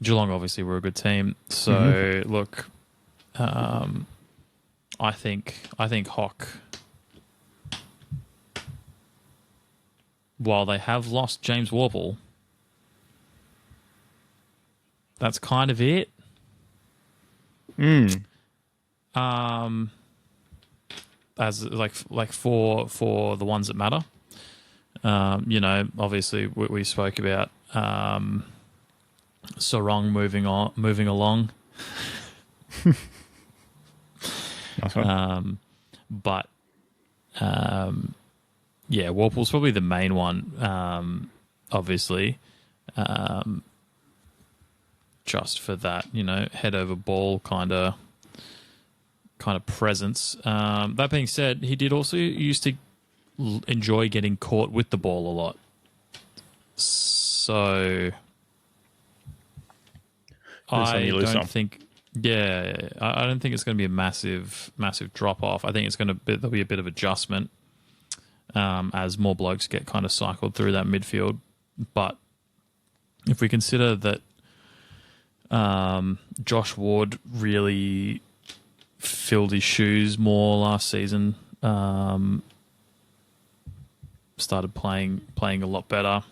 Geelong obviously were a good team. So look, I think Hock, while they have lost James Warple, that's kind of it. As like for the ones that matter. Obviously we spoke about Sarong moving along. Nice one. But Warple's probably the main one, obviously. Just for that, head over ball kind of presence. That being said, he did also used to enjoy getting caught with the ball a lot. So I don't think it's going to be a massive drop off. I think there'll be a bit of adjustment as more blokes get kind of cycled through that midfield. But if we consider that Josh Ward really filled his shoes more last season, started playing a lot better,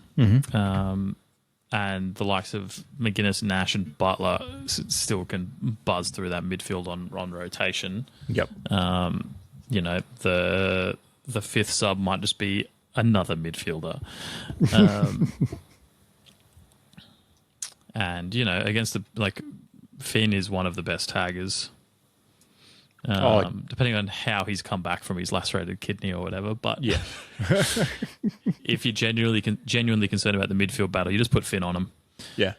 and the likes of McGuinness, Nash, and Butler still can buzz through that midfield on rotation. Yep. The fifth sub might just be another midfielder. And, against Finn is one of the best taggers. Depending on how he's come back from his lacerated kidney or whatever. But yeah, if you're genuinely concerned about the midfield battle, you just put Finn on him. Yeah.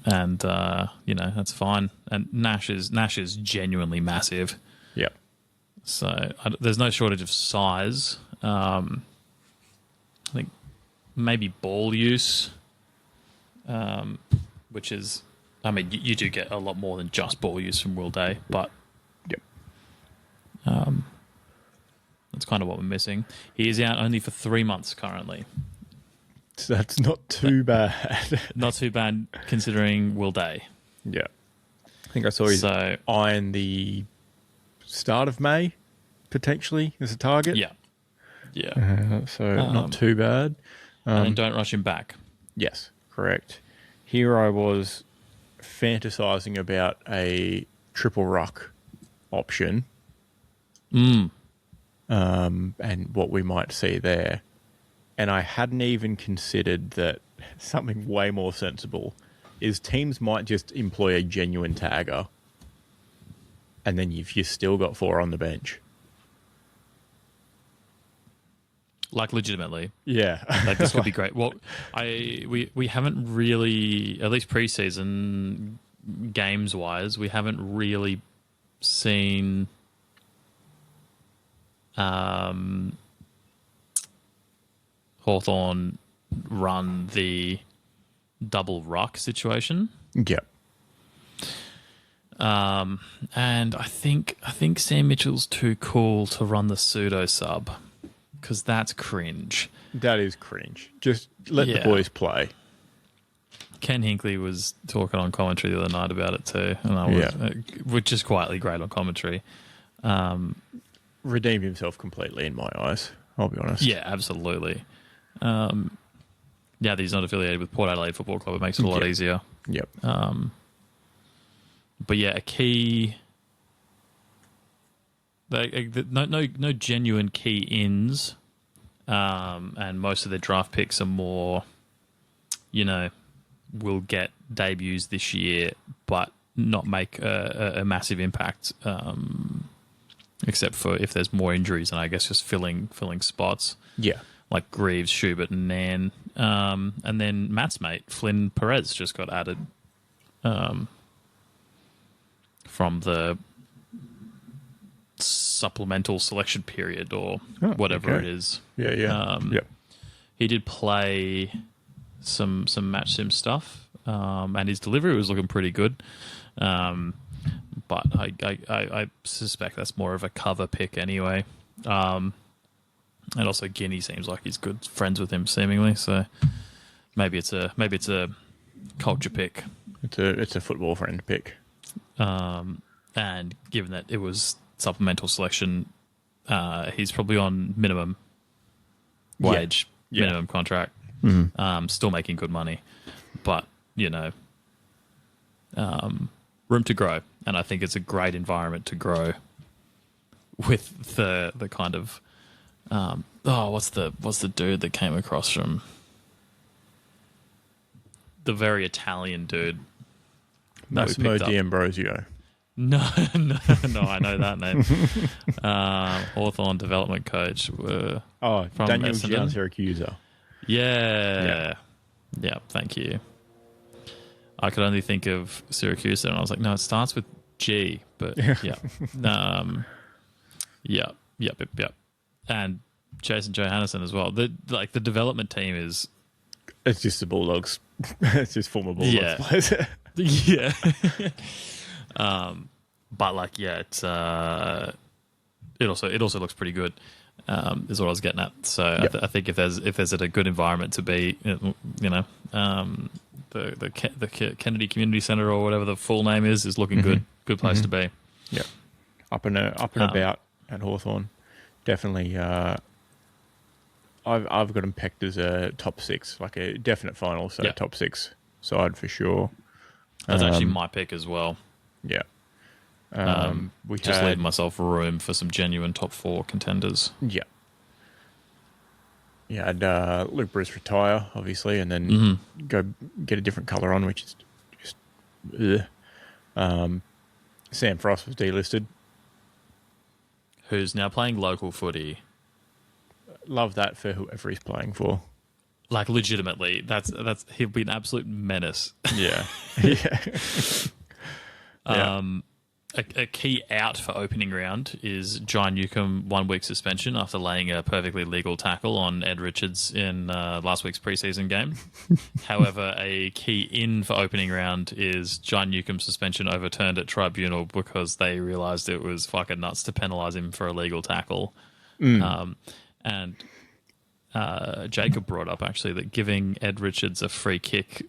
That's fine. And Nash is genuinely massive. Yeah. So there's no shortage of size. I think maybe ball use, which is, you do get a lot more than just ball use from Will Day, but yep. That's kind of what we're missing. He is out only for 3 months currently. So that's not too bad. Not too bad considering Will Day. Yeah. I think I saw his eye in the start of May, potentially, as a target. Yeah. Yeah. So not too bad. And don't rush him back. Yes, correct. Here I was fantasizing about a triple ruck option. And what we might see there. And I hadn't even considered that something way more sensible is teams might just employ a genuine tagger, and then you've still got 4 on the bench. Like legitimately. Yeah. Like this would be great. Well, we haven't really, at least preseason games wise, we haven't really seen Hawthorn run the double ruck situation. Yeah. And I think Sam Mitchell's too cool to run the pseudo sub because that's cringe. That is cringe. Just let the Yeah. boys play. Ken Hinkley was talking on commentary the other night about it too, and I was, which is quietly great on commentary. Redeemed himself completely in my eyes, I'll be honest. Yeah, absolutely. Now that he's not affiliated with Port Adelaide Football Club, it makes it a lot easier. Yep. But yeah, a key. No genuine key ins, and most of their draft picks are more, will get debuts this year, but not make a massive impact, except for if there's more injuries, and I guess just filling spots. Yeah. Like Greaves, Schubert, and Nan. And then Matt's mate, Flynn Perez, just got added from the supplemental selection period or whatever it is. Yeah. Yep. He did play some match sim stuff, and his delivery was looking pretty good. But I suspect that's more of a cover pick anyway. And also Guinea seems like he's good friends with him seemingly, so maybe it's a culture pick. It's a football friend pick. And given that it was supplemental selection, he's probably on minimum wage, minimum contract, still making good money, but room to grow, and I think it's a great environment to grow with the kind of what's the dude that came across from the very Italian dude? Massimo D'Ambrosio. No, I know that name. Hawthorn development coach. From Daniel Essendon. Siracusa. Yeah, thank you. I could only think of Syracuse, and I was like, no, it starts with G, but yeah. Yep. And Jason Johannesson as well. The development team is... It's just the Bulldogs. It's just former Bulldogs players. Yeah. But it's it also looks pretty good. Is what I was getting at. So I think if there's a good environment to be, the Kennedy Community Centre or whatever the full name is looking good. Good place to be. Yeah, up and about at Hawthorn. Definitely. I've got them pegged as a top 6, like a definite final, so top 6 side for sure. That's actually my pick as well. Yeah. We just leaving myself room for some genuine top 4 contenders. Yeah. Yeah, and Luke Bruce retire, obviously, and then go get a different colour on, which is just... Sam Frost was delisted. Who's now playing local footy. Love that for whoever he's playing for. Like, legitimately, that's he'll be an absolute menace. Yeah. Yeah. A key out for opening round is John Newcombe 1 week suspension after laying a perfectly legal tackle on Ed Richards in last week's preseason game. However, a key in for opening round is John Newcombe's suspension overturned at tribunal because they realised it was fucking nuts to penalise him for a legal tackle. And Jacob brought up actually that giving Ed Richards a free kick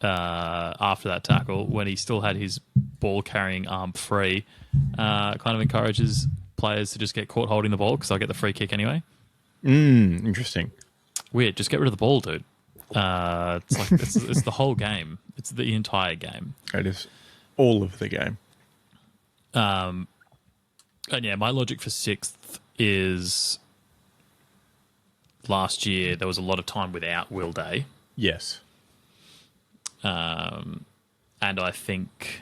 after that tackle, when he still had his ball-carrying arm free, kind of encourages players to just get caught holding the ball because they'll get the free kick anyway. Interesting. Weird. Just get rid of the ball, dude. It's like it's the whole game. It's the entire game. It is all of the game. And yeah, my logic for 6th is last year there was a lot of time without Will Day. Yes. And I think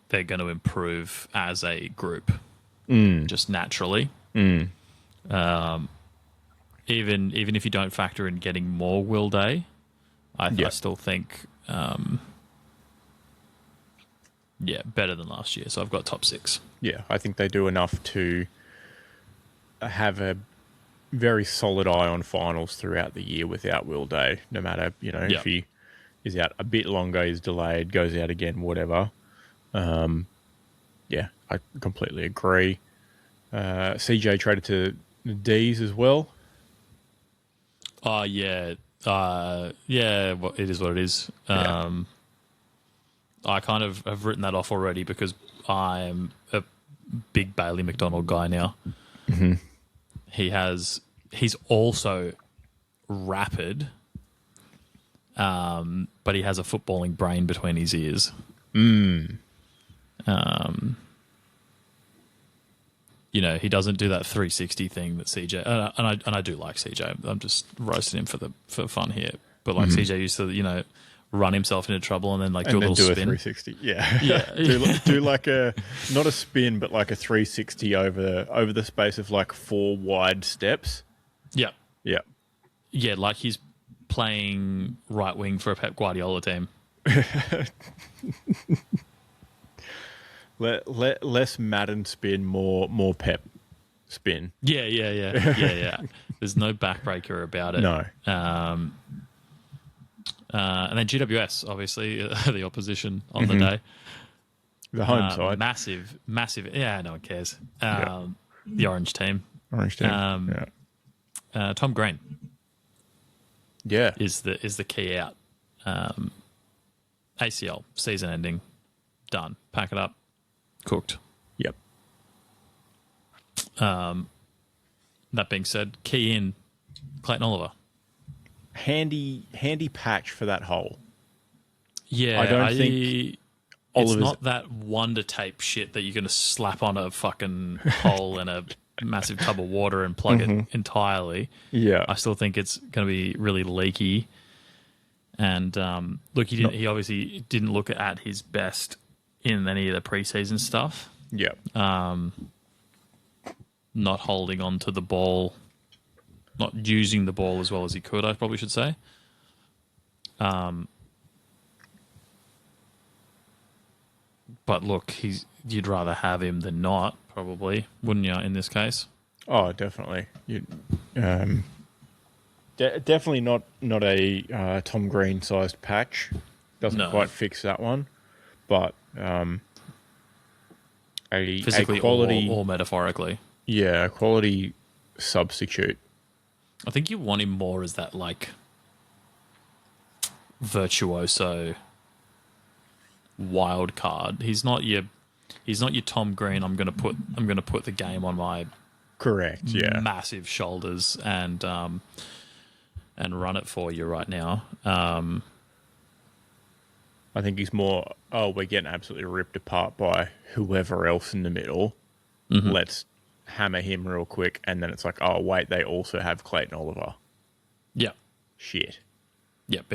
they're going to improve as a group, just naturally. Even if you don't factor in getting more Will Day, I still think, better than last year. So I've got top 6. Yeah, I think they do enough to have a very solid eye on finals throughout the year without Will Day. No matter if he is out a bit longer, is delayed, goes out again, whatever. Yeah, I completely agree. CJ traded to the D's as well. Oh, yeah. Yeah, well, it is what it is. Yeah. I kind of have written that off already because I'm a big Bailey McDonald guy now. Mm-hmm. He's also rapid, but he has a footballing brain between his ears. He doesn't do that 360 thing that CJ and I do like CJ. I'm just roasting him for fun here, but like CJ used to run himself into trouble and then do a little do spin. a 360. Yeah, Yeah. do like a not a spin, but like a 360 over the space of like 4 wide steps. Yeah, Yeah, yeah, like he's playing right wing for a Pep Guardiola team. Less Madden spin, more Pep spin. Yeah. There's no backbreaker about it. No. And then GWS, obviously, the opposition on the day. The home side. Massive. Yeah, no one cares. The Orange team. Orange team. Tom Green. Yeah. Is the key out. ACL, season ending, done. Pack it up, cooked. Yep. That being said, key in Clayton Oliver. Handy patch for that hole. Yeah, I don't think it's not that Wonder Tape shit that you're going to slap on a fucking hole in a massive tub of water and plug it entirely. Yeah. I still think it's going to be really leaky. And look, he obviously didn't look at his best in any of the preseason stuff. Yeah. Not holding on to the ball, not using the ball as well as he could, I probably should say. But look, you'd rather have him than not, probably, wouldn't you, in this case? Oh, definitely. Definitely not a Tom Green sized patch. Doesn't quite fix that one, but physically a quality or metaphorically. Yeah, a quality substitute. I think you want him more as that virtuoso wild card. He's not your Tom Green. I'm gonna put the game on my correct. Yeah, massive shoulders and run it for you right now. I think he's more. Oh, we're getting absolutely ripped apart by whoever else in the middle. Let's hammer him real quick, and then it's like, oh wait, they also have Clayton Oliver. Yeah. Shit. Yep.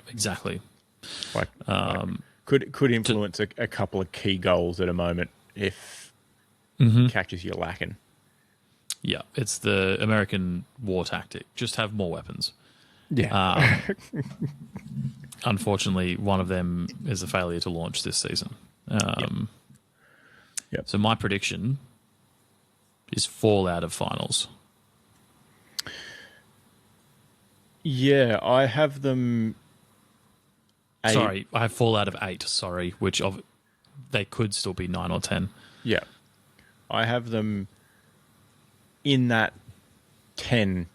Exactly. Could influence a couple of key goals at a moment if catches you lacking. Yeah, it's the American war tactic. Just have more weapons. Yeah. Unfortunately, one of them is a failure to launch this season. Yep. So my prediction is fall out of finals. Yeah, I have them. Sorry, I have fall out of 8. Sorry, they could still be 9 or 10. Yeah, I have them in that 10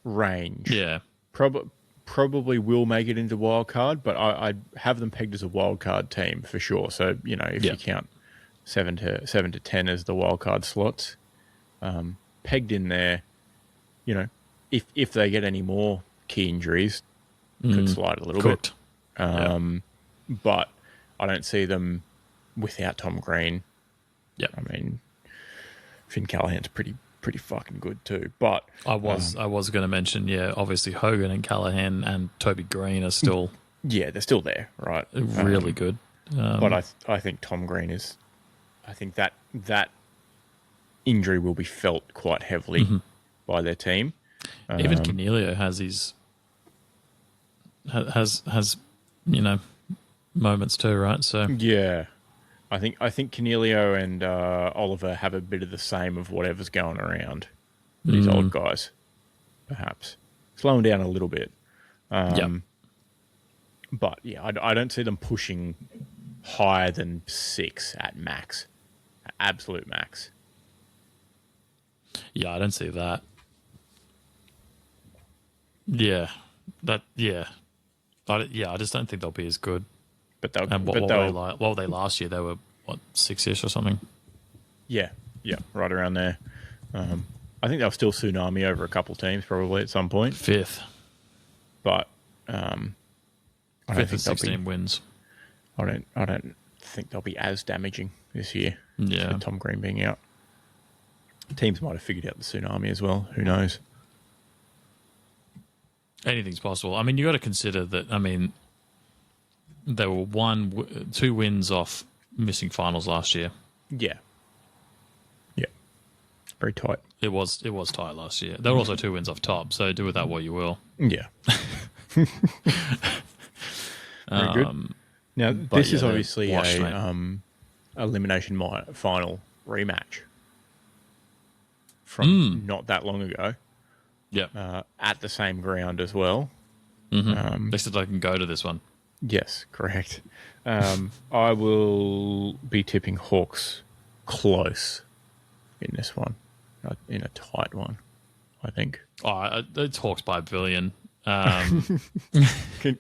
range. Yeah, probably will make it into wild card, but I have them pegged as a wild card team for sure. So if you count 7 to 10 as the wild card slots, pegged in there. If they get any more key injuries, could slide a little bit. But I don't see them without Tom Green. Yeah, I mean, Finn Callahan's pretty fucking good too. But I was going to mention, obviously Hogan and Callahan and Toby Green are still they're still there, right? Really good. But I think Tom Green is. I think that injury will be felt quite heavily by their team. Even Cornelio has moments too, right? So yeah, I think Cornelio and Oliver have a bit of the same of whatever's going around. for these old guys, perhaps. Slow them down a little bit. Yep. But, yeah, I don't see them pushing higher than 6 at max. Absolute max. Yeah, I don't see that. Yeah. I just don't think they'll be as good. But they'll... And what were they last year? They were, 6-ish or something? Yeah, right around there. I think they'll still tsunami over a couple teams probably at some point. 5th. But I don't 5th think with 16 wins. I don't think they'll be as damaging this year. Yeah. With Tom Green being out. Teams might have figured out the tsunami as well. Who knows? Anything's possible. I mean, you got to consider that. I mean, they were 2 wins off missing finals last year. Yeah. Very tight. It was tight last year. There were also 2 wins off top, so do with that what you will. Yeah. Very good. Now, this is obviously a elimination final rematch from not that long ago. Yeah. At the same ground as well. Mm-hmm. They said I can go to this one. Yes, correct. I will be tipping Hawks close in this one, in a tight one, I think. Oh, it's Hawks by a billion.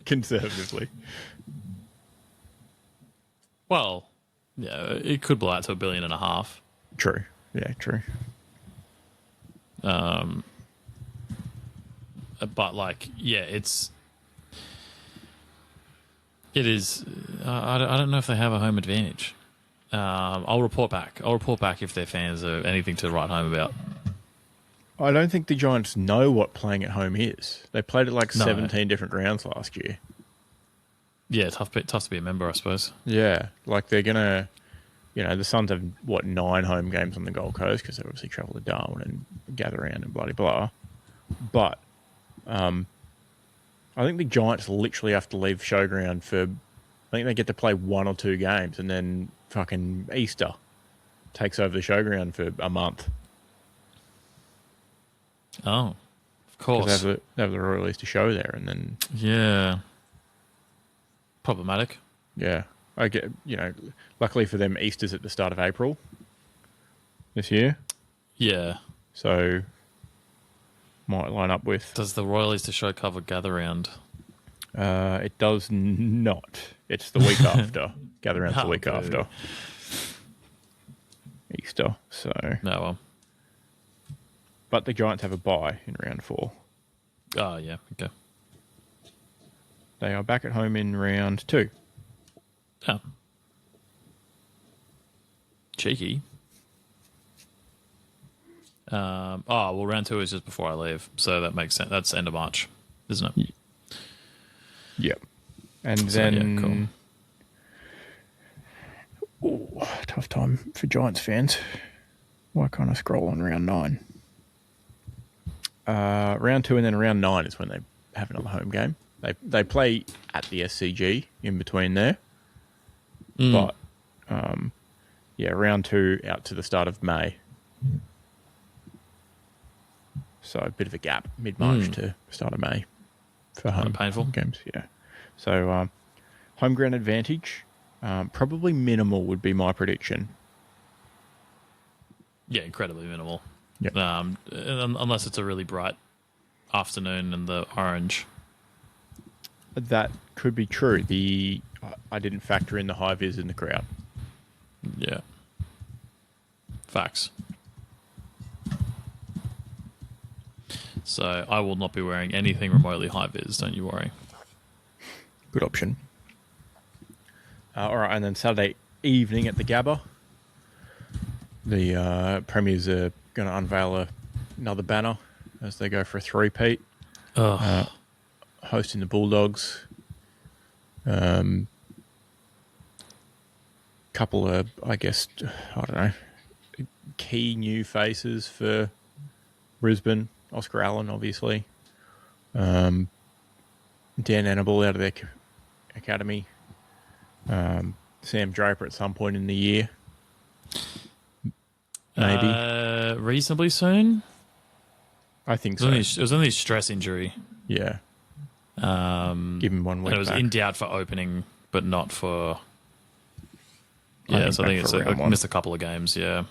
Conservatively. Well, yeah, it could blow out to 1.5 billion. True. Yeah, true. But it is. I don't know if they have a home advantage. I'll report back. If their fans are anything to write home about. I don't think the Giants know what playing at home is. They played at 17 different grounds last year. Yeah, tough to be a member, I suppose. Yeah, they're gonna, the Suns have 9 home games on the Gold Coast because they obviously travel to Darwin and gather around and blah blah blah. But I think the Giants literally have to leave Showground for. I think they get to play 1 or 2 games, and then fucking Easter takes over the Showground for a month. Oh, of course. They have the Royal Easter show there, and then yeah, problematic. Yeah, I get. Luckily for them, Easter's at the start of April this year. Yeah, so might line up with. Does the Royal Easter show cover Gather Round? It does not. It's the week after. Gather Round's the week after Easter. So no, well. But the Giants have a bye in round 4. Oh, yeah. Okay. They are back at home in round 2. Oh. Cheeky. Round 2 is just before I leave, so that makes sense. That's end of March, isn't it? Yep. And so, then... Yeah, cool. Tough time for Giants fans. Why can't I scroll on round 9? Round 2 and then round 9 is when they have another home game. They play at the SCG in between there. But, round 2 out to the start of May. So a bit of a gap, mid-March to start of May for home painful games. Yeah. So home ground advantage, probably minimal would be my prediction. Yeah, incredibly minimal. Yep. Unless it's a really bright afternoon and the orange. That could be true. I didn't factor in the high vis in the crowd. Yeah. Facts. So I will not be wearing anything remotely high vis, don't you worry. Good option. All right, and then Saturday evening at the Gabba, the Premiers are going to unveil another banner as they go for a three-peat. Hosting the Bulldogs. Couple of, I guess, I don't know, key new faces for Brisbane. Oscar Allen, obviously. Dan Annable out of their academy. Sam Draper at some point in the year. Maybe. Reasonably soon? I think It so. was only a stress injury. Yeah. Give him 1 week And it was back. in doubt for opening, but not for. I Yeah, think so I back think for it's round one. missed a couple of games. Yeah.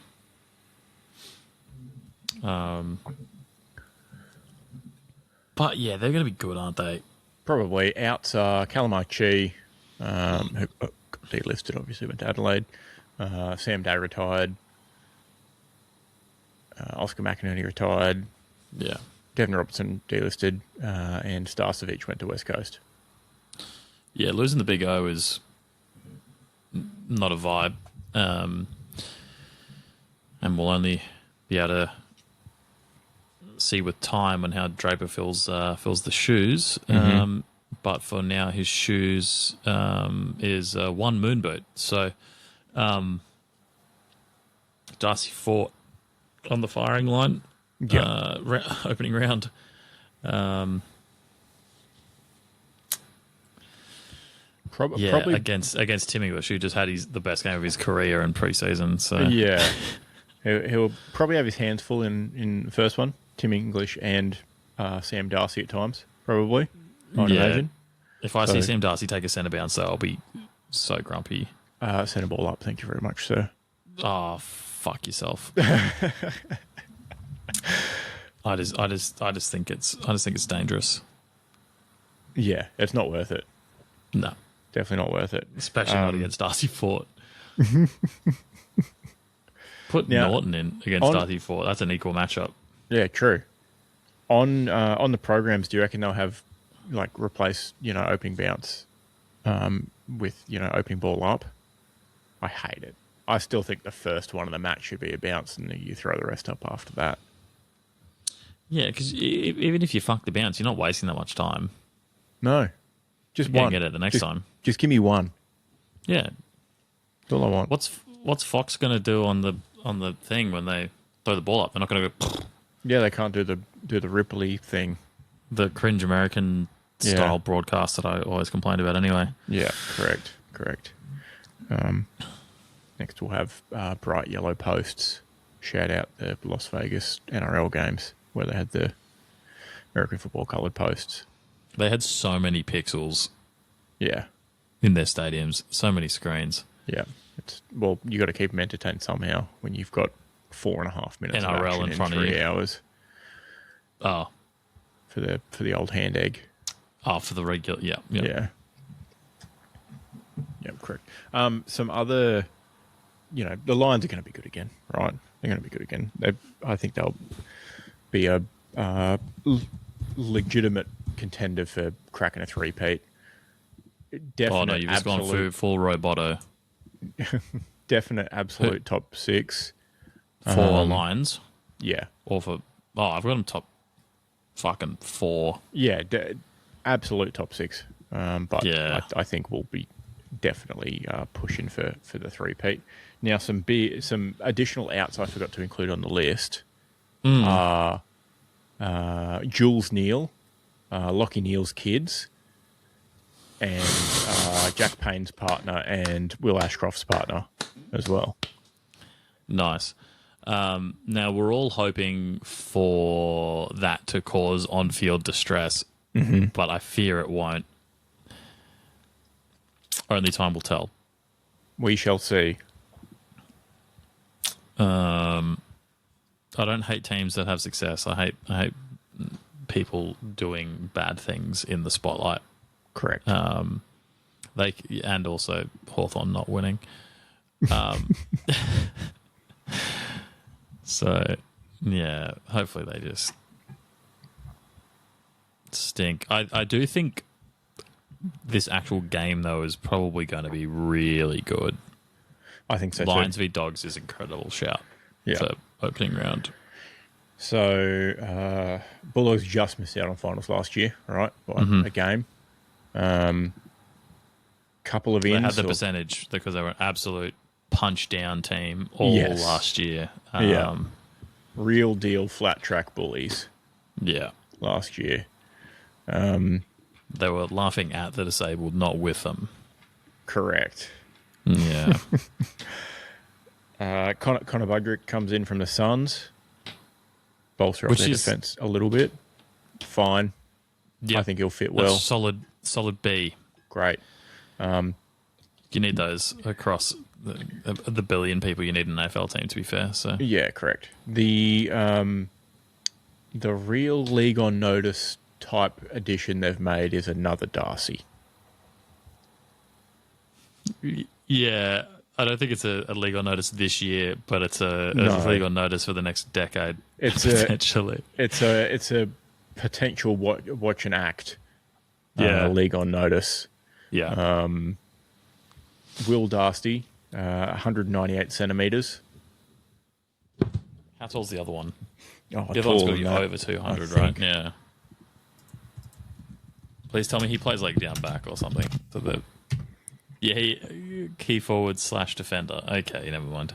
But yeah, they're going to be good, aren't they? Probably. Outs are Calamai Chi, who got delisted, obviously, went to Adelaide. Sam Day retired. Oscar McInerney retired. Yeah. Devin Robertson delisted. And Starcevic went to West Coast. Yeah, losing the big O is not a vibe. And we'll only be able to see with time on how Draper fills the shoes. But for now, his shoes is one moon boot. So Darcy Fort on the firing line, opening round. Probably. Against Tim English, who just had the best game of his career in preseason. So Yeah. He'll probably have his hands full in the first one. Tim English and Sam Darcy at times, probably. I'd imagine. If I see Sam Darcy take a centre bounce, though, I'll be so grumpy. Send a ball up. Thank you very much, sir. Oh, fuck yourself. I just think it's dangerous. Yeah, it's not worth it. No, Definitely not worth it. especially not against Darcy Fort. Put Now, Norton in against Darcy Fort. That's an equal matchup. Yeah, true. On the programs, do you reckon they'll have replace opening bounce with opening ball up? I hate it. I still think the first one of the match should be a bounce, and you throw the rest up after that. Yeah, because even if you fuck the bounce, you're not wasting that much time. No, just You one. can get it the next time. Just give me one. Yeah. That's all I want. What's Fox going to do on the thing when they throw the ball up? They're not going to go. Yeah, they can't do the Ripley thing. The cringe American style broadcast that I always complained about anyway. Yeah, correct. Next we'll have bright yellow posts. Shout out the Las Vegas NRL games where they had the American football coloured posts. They had so many pixels Yeah. in their stadiums, so many screens. Yeah. You got to keep them entertained somehow when you've got 4.5 minutes NRL of action in front of 3 you. hours Oh, for the old hand egg. for the regular, yeah. Yeah. Yeah, correct. Some other, the Lions are going to be good again, right? They're going to be good again. I think they'll be a legitimate contender for cracking a three-peat. Definite, Oh no, you've just gone full Roy Botto. Definite absolute top 6. For Lions? Yeah. Or for... Oh, I've got them top fucking 4. Yeah, absolute top 6. But Yeah. I think we'll be definitely pushing for the three-peat. Now, some additional outs I forgot to include on the list are Jules Neal, Lockie Neal's kids, and Jack Payne's partner and Will Ashcroft's partner as well. Nice. Now, we're all hoping for that to cause on-field distress, but I fear it won't. Only time will tell. We shall see. I don't hate teams that have success. I hate people doing bad things in the spotlight. Correct. And also Hawthorn not winning. So yeah, hopefully they just stink. I do think this actual game though is probably going to be really good. I think so Lions too. v Dogs is incredible shout Yeah. for opening round. So Bulldogs just missed out on finals last year, right? By a game. Couple of They ins. had the percentage because they were an absolute punch down team all Yes. last year. Yeah. Real deal flat track bullies Yeah. last year. They were laughing at the disabled, not with them. Correct. Yeah. Connor Budrick comes in from the Suns. bolster up Which their is- defense a little bit. Fine. Yeah, I think he'll fit that's well. solid B. Great. You need those across the billion people you need in an AFL team, to be fair. So Yeah, correct. The real league on notice type addition they've made is another Darcy. yeah, I don't think it's a league on notice this year, but it's a No. league on notice for the next decade. It's potentially. It's a potential watch and act. Yeah. League on notice. Yeah. Will Darcy, 198 centimeters. How tall's the other one? Oh, The other one's got taller to be than that, over 200, I right? think. Yeah. Please tell me he plays like down back or something. So he key forward / defender. Okay, never mind.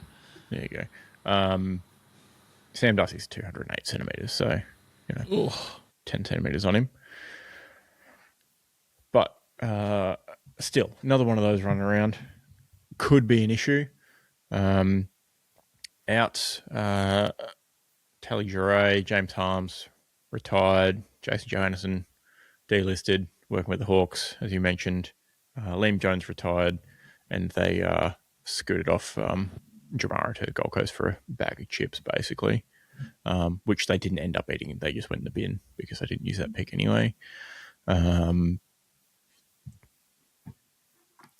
There you go. Sam Darcy's 208 centimeters, so 10 centimeters on him. But still, another one of those running around could be an issue. Out, Tally Giray, James Harms, retired. Jason Johannesson, delisted, working with the Hawks, as you mentioned. Liam Jones retired, and they scooted off Jamara to Gold Coast for a bag of chips, basically, which they didn't end up eating. They just went in the bin because they didn't use that pick anyway.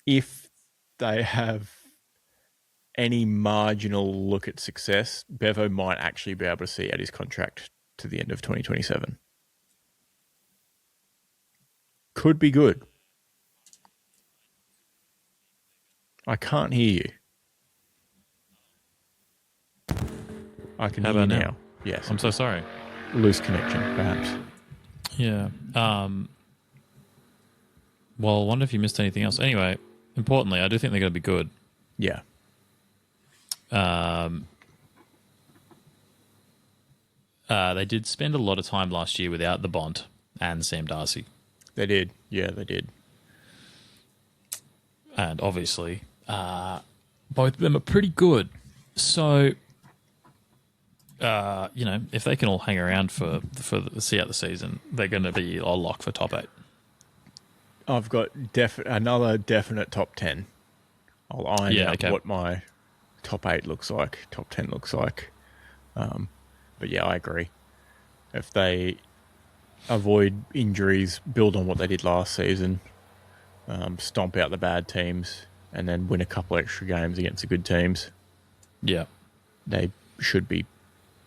If they have any marginal look at success, Bevo might actually be able to see out his contract to the end of 2027. Could be good. I can't hear you. I can How hear you about now. now? Yes. I'm so sorry. Loose connection, perhaps. Yeah. Well, I wonder if you missed anything else. Anyway, importantly, I do think they're going to be good. Yeah. They did spend a lot of time last year without the Bont and Sam Darcy. They did. Yeah, they did. And obviously, both of them are pretty good. So, if they can all hang around for see out the season, they're going to be a lock for top 8. I've got another definite top 10. I'll iron out what my top 8 looks like, top 10 looks like. But yeah, I agree. If they avoid injuries, build on what they did last season, stomp out the bad teams, and then win a couple extra games against the good teams, they should be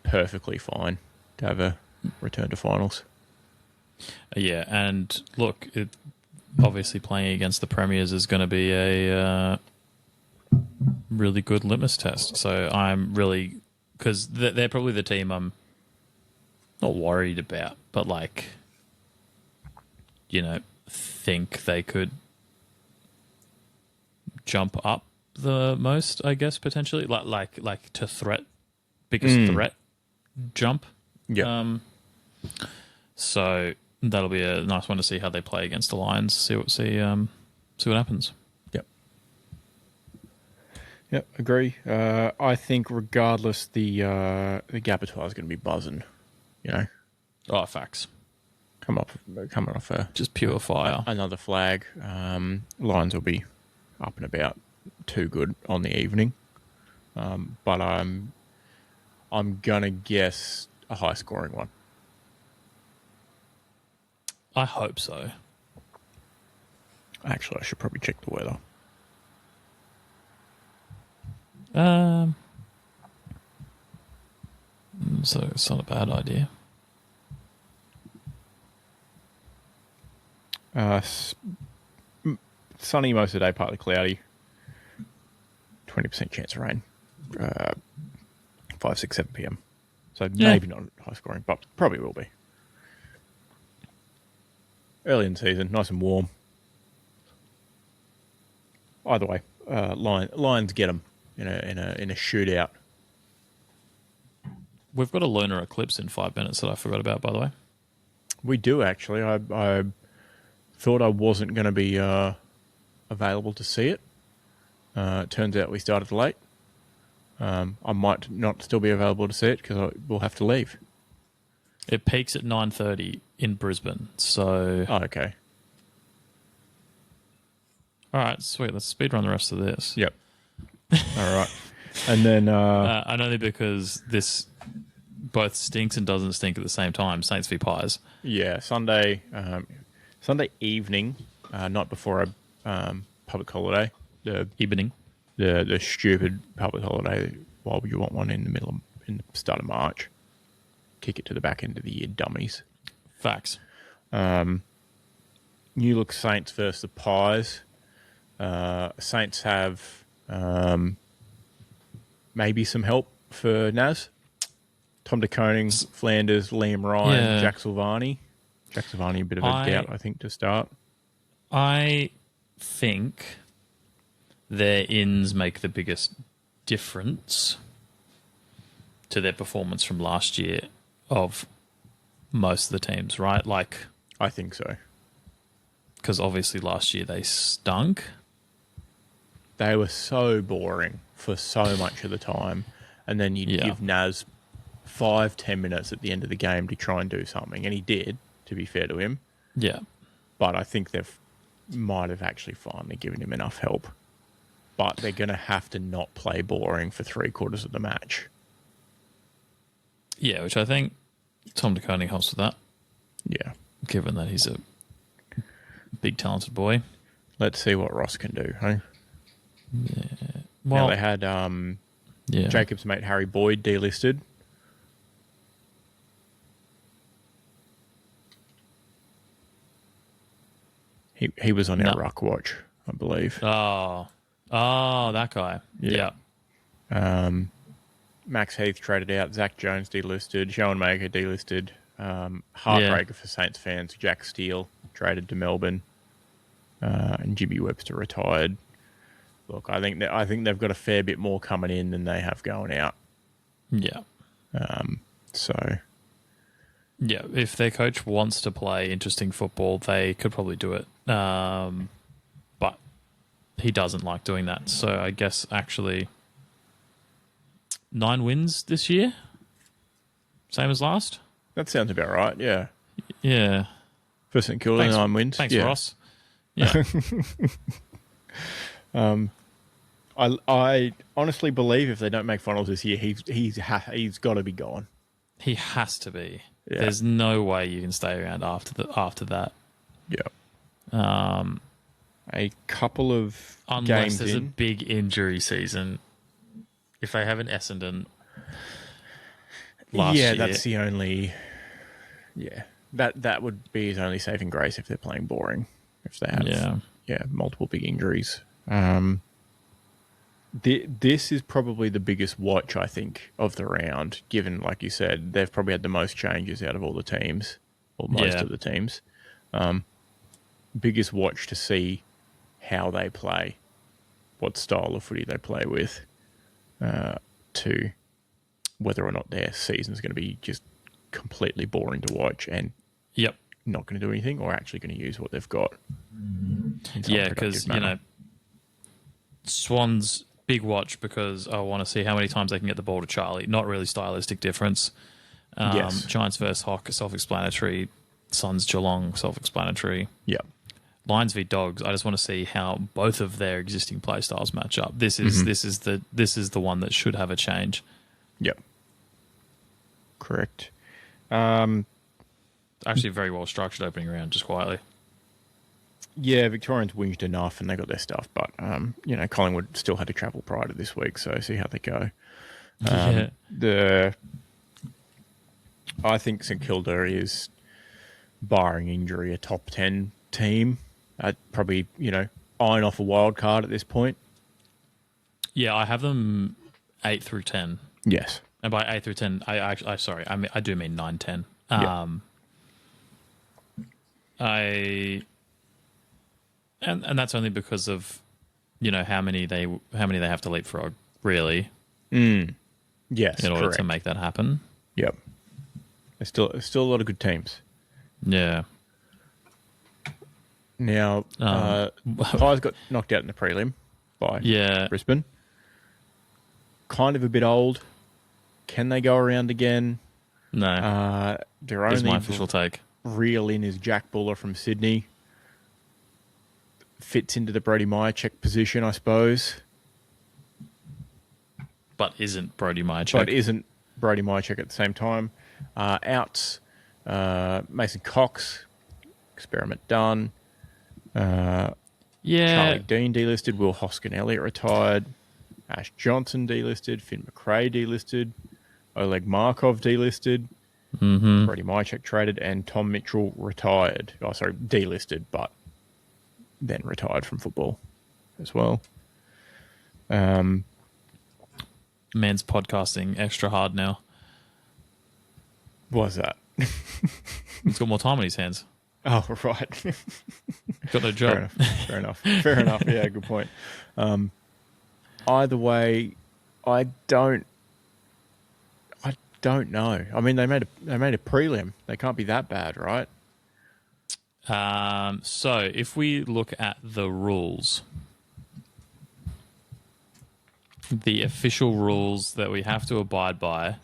perfectly fine to have a return to finals. Yeah, and look, obviously playing against the Premiers is going to be a really good litmus test. So I'm really... Because they're probably the team I'm not worried about, but think they could jump up the most, I guess, potentially. Like to biggest threat jump. Yeah. So that'll be a nice one to see how they play against the Lions. See what happens. Yep, agree. I think regardless, the Gabatoir is going to be buzzing. Oh, facts. Coming off Just pure fire. another flag. Lions will be up and about too good on the evening. But I'm gonna guess a high scoring one. I hope so. Actually, I should probably check the weather. So it's not a bad idea. Sunny most of the day, partly cloudy. 20% chance of rain. 5, 6, 7 p.m. So maybe not high scoring, but probably will be. Early in the season, nice and warm. Either way, Lions get them in a shootout. We've got a lunar eclipse in 5 minutes that I forgot about, by the way. We do actually. I thought I wasn't going to be available to see it. It turns out we started late. I might not still be available to see it because we'll have to leave. It peaks at 9:30 in Brisbane. So, Oh, okay. all right, sweet. Let's speedrun the rest of this. Yep. All right. And then And only because this both stinks and doesn't stink at the same time. Saints v Pies. yeah, Sunday evening, night before a public holiday. Evening. The stupid public holiday. Why would you want one in the start of March? Kick it to the back end of the year, dummies. Facts. New look Saints versus the Pies. Saints have maybe some help for Naz. Tom de Koning, Flanders, Liam Ryan, Yeah. Jack Silvani. Jack Silvani, a bit of a doubt, I think, to start. I think their ins make the biggest difference to their performance from last year of most of the teams, right? Like, I think so. because obviously last year they stunk. They were so boring for so much of the time. And then you'd Yeah. give Naz 5-10 minutes at the end of the game to try and do something. And he did, to be fair to him. Yeah. But I think they've might have actually finally given him enough help. But they're going to have to not play boring for 3/4 of the match. Yeah, which I think Tom de Koning helps with that, Yeah. given that he's a big talented boy. Let's see what Ross can do, hey? Well, Now they had yeah. Jacob's mate Harry Boyd delisted. He was on our ruck watch, I believe. Oh, that guy. Yeah. Yeah. Max Heath traded out. Zach Jones delisted. Schoen Maker delisted. Heartbreaker for Saints fans. Jack Steele traded to Melbourne. And Jimmy Webster retired. Look, I think they've got a fair bit more coming in than they have going out. Yeah. So Yeah, if their coach wants to play interesting football, they could probably do it. But he doesn't like doing that. So I guess actually 9 wins this year? Same as last? that sounds about right. Yeah. Yeah. For St Kilda, Thanks, 9 wins. Thanks, yeah. Ross. Yeah. I honestly believe if they don't make finals this year, he's got to be gone. He has to be. Yeah. There's no way you can stay around after that. Yeah. A couple of Unless games there's a in. big injury season. If they have an Essendon last year. That's the only. Yeah, that would be his only saving grace if they're playing boring. If they have multiple big injuries. This is probably the biggest watch, I think, of the round, given, like you said, they've probably had the most changes out of all the teams, or most of the teams. Biggest watch to see how they play, what style of footy they play with, to whether or not their season's going to be just completely boring to watch and not going to do anything, or actually going to use what they've got. Yeah, because, Swans... big watch because I want to see how many times they can get the ball to Charlie. Not really stylistic difference. Yes. Giants versus Hawk, self-explanatory. Suns Geelong, self-explanatory. Yeah. Lions v Dogs. I just want to see how both of their existing play styles match up. This is the one that should have a change. Yep. Correct. Actually, a very well structured opening round, just quietly. Yeah, Victorians whinged enough and they got their stuff, but Collingwood still had to travel prior to this week, so see how they go. I think St Kilda is, barring injury, a top 10 team. Probably, eyeing off a wild card at this point. Yeah, I have them 8 through 10. Yes. And by 8 through 10, I do mean 9, 10. And that's only because of, how many they have to leapfrog, really. Yes, in order correct. to make that happen. Yep. There's still a lot of good teams. Yeah. Now, Pies got knocked out in the prelim by Brisbane. Kind of a bit old. Can they go around again? No, Their is my only official take. real in is Jack Buller from Sydney. Fits into the Brody Myercheck position, I suppose. But isn't Brody Myercheck. But isn't Brody Myercheck at the same time. Outs, Mason Cox, experiment done. Yeah. Charlie Dean delisted. Will Hoskin Elliott retired. Ash Johnson delisted. Finn McRae delisted. Oleg Markov delisted. Brody Myercheck traded. And Tom Mitchell retired. Oh, sorry, delisted, but then retired from football as well. Man's podcasting extra hard now. What was that? He's got more time on his hands. Oh, right. Got no job. Fair enough. Yeah, good point. Either way, I don't know. I mean, they made a prelim. They can't be that bad, right? So if we look at the rules, the official rules that we have to abide by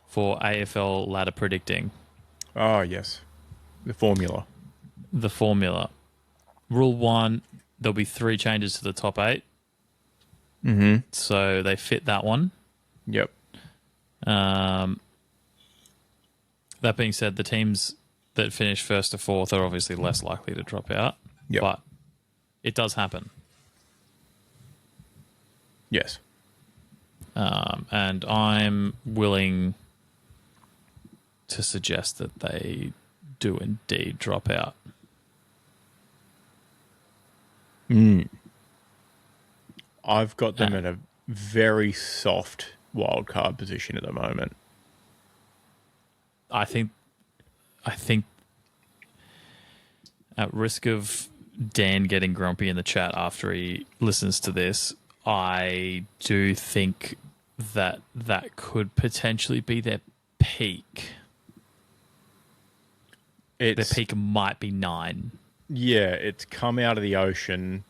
for AFL ladder predicting. Oh, yes. The formula. Rule 1, there'll be 3 changes to the top 8. So they fit that one. Yep. That being said, the teams that finish first to fourth are obviously less likely to drop out. Yep. But it does happen. Yes. And I'm willing to suggest that they do indeed drop out. I've got them in a very soft wildcard position at the moment. I think at risk of Dan getting grumpy in the chat after he listens to this, I do think that could potentially be their peak. Their peak might be 9. Yeah, it's come out of the ocean.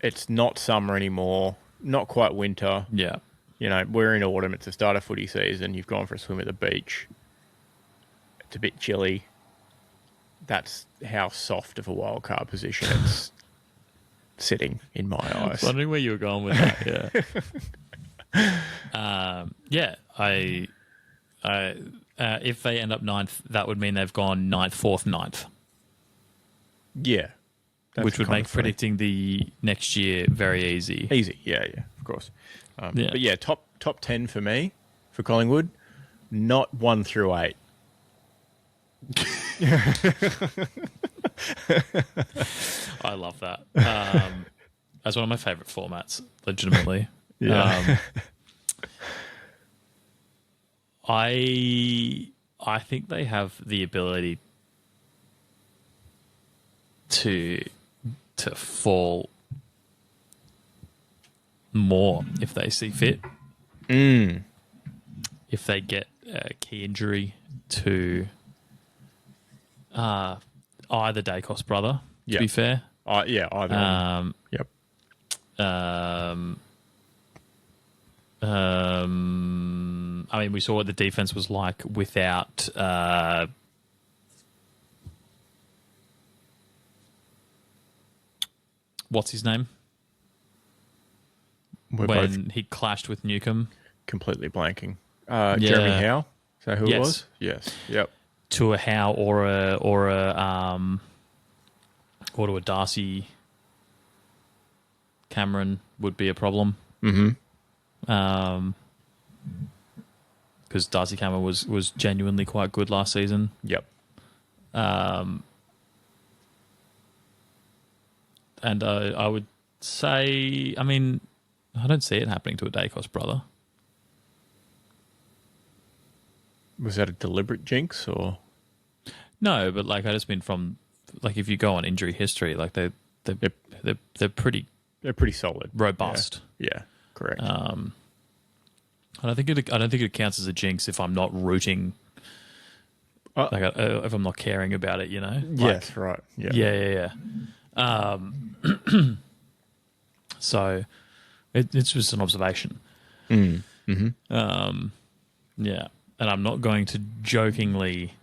It's not summer anymore. Not quite winter. Yeah. You know, we're in autumn. It's the start of footy season. You've gone for a swim at the beach. It's a bit chilly. That's how soft of a wild card position it's sitting in my eyes. I was wondering where you were going with that. Yeah. If they end up 9th, that would mean they've gone 9th, 4th, 9th. Yeah. Which would make predicting the next year very easy. Easy, yeah, of course. Yeah. But yeah, top 10 for me, for Collingwood, not 1 through 8. I love that. That's one of my favourite formats, legitimately. Yeah. I think they have the ability to fall more if they see fit. If they get a key injury to either Dacos brother, to be fair. Yeah, either one. Yep. I mean, we saw what the defense was like without what's his name? We're when both he clashed with Newcomb. completely blanking. Jeremy Howe? Is that who Yes. it was? Yes. Yep. To a Howe or to a Darcy Cameron would be a problem. Because Darcy Cameron was genuinely quite good last season. Yep. And I would say, I mean, I don't see it happening to a Dacos brother. Was that a deliberate jinx or? No, but like I just mean from like if you go on injury history, like they're pretty They're pretty solid. robust. Yeah, correct. And I don't think it counts as a jinx if I'm not rooting, if I'm not caring about it. You know. Yes, right. Yeah. Yeah. So it's just an observation. Yeah. And I'm not going to jokingly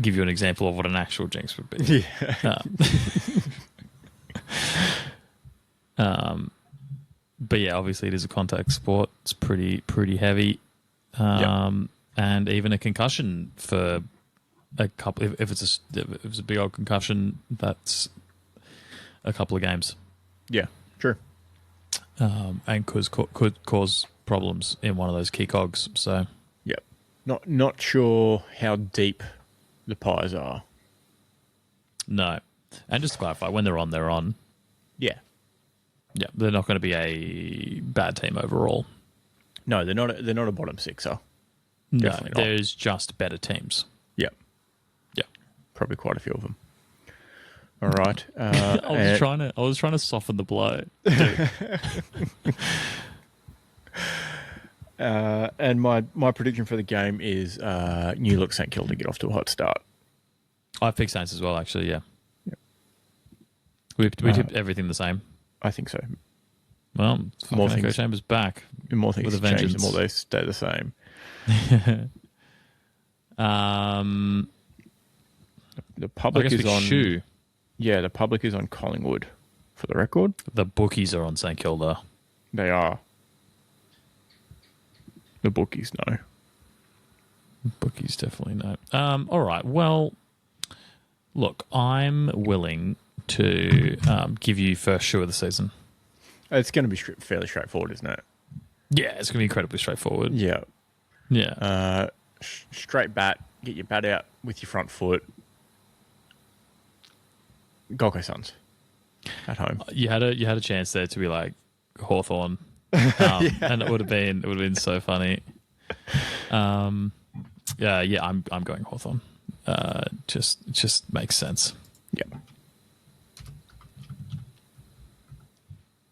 give you an example of what an actual jinx would be. Yeah. But yeah, obviously it is a contact sport. It's pretty heavy. Yep. And even a concussion for a couple, if it's a big old concussion, that's a couple of games. Yeah. True. And could cause problems in one of those key cogs. So Yep. Not sure how deep the pies are. no. And just to clarify, when they're on, they're on. Yeah. Yeah, they're not going to be a bad team overall. No, they're not. They're not a bottom sixer. No, Definitely not. there's just better teams. Yep. Yeah. Probably quite a few of them. All right. I was trying to soften the blow. And my prediction for the game is New Look St Kilda get off to a hot start. I picked Saints as well, actually. Yeah. Yep. We tipped everything the same. I think so. Well, more Echo Chambers back. More things with a change, vengeance. the more they stay the same. The public is on. Shoe. Yeah, the public is on Collingwood. For the record, The bookies are on St Kilda. they are. The bookies know. Bookies definitely no. All right. Well, look, I'm willing to give you first shoe of the season. It's going to be fairly straightforward, isn't it? Yeah, it's going to be incredibly straightforward. Yeah. Yeah. Straight bat. Get your bat out with your front foot. Gold Coast Suns at home. You had a chance there to be like Hawthorn, and it would have been so funny. I'm going Hawthorn. Just makes sense. Yeah.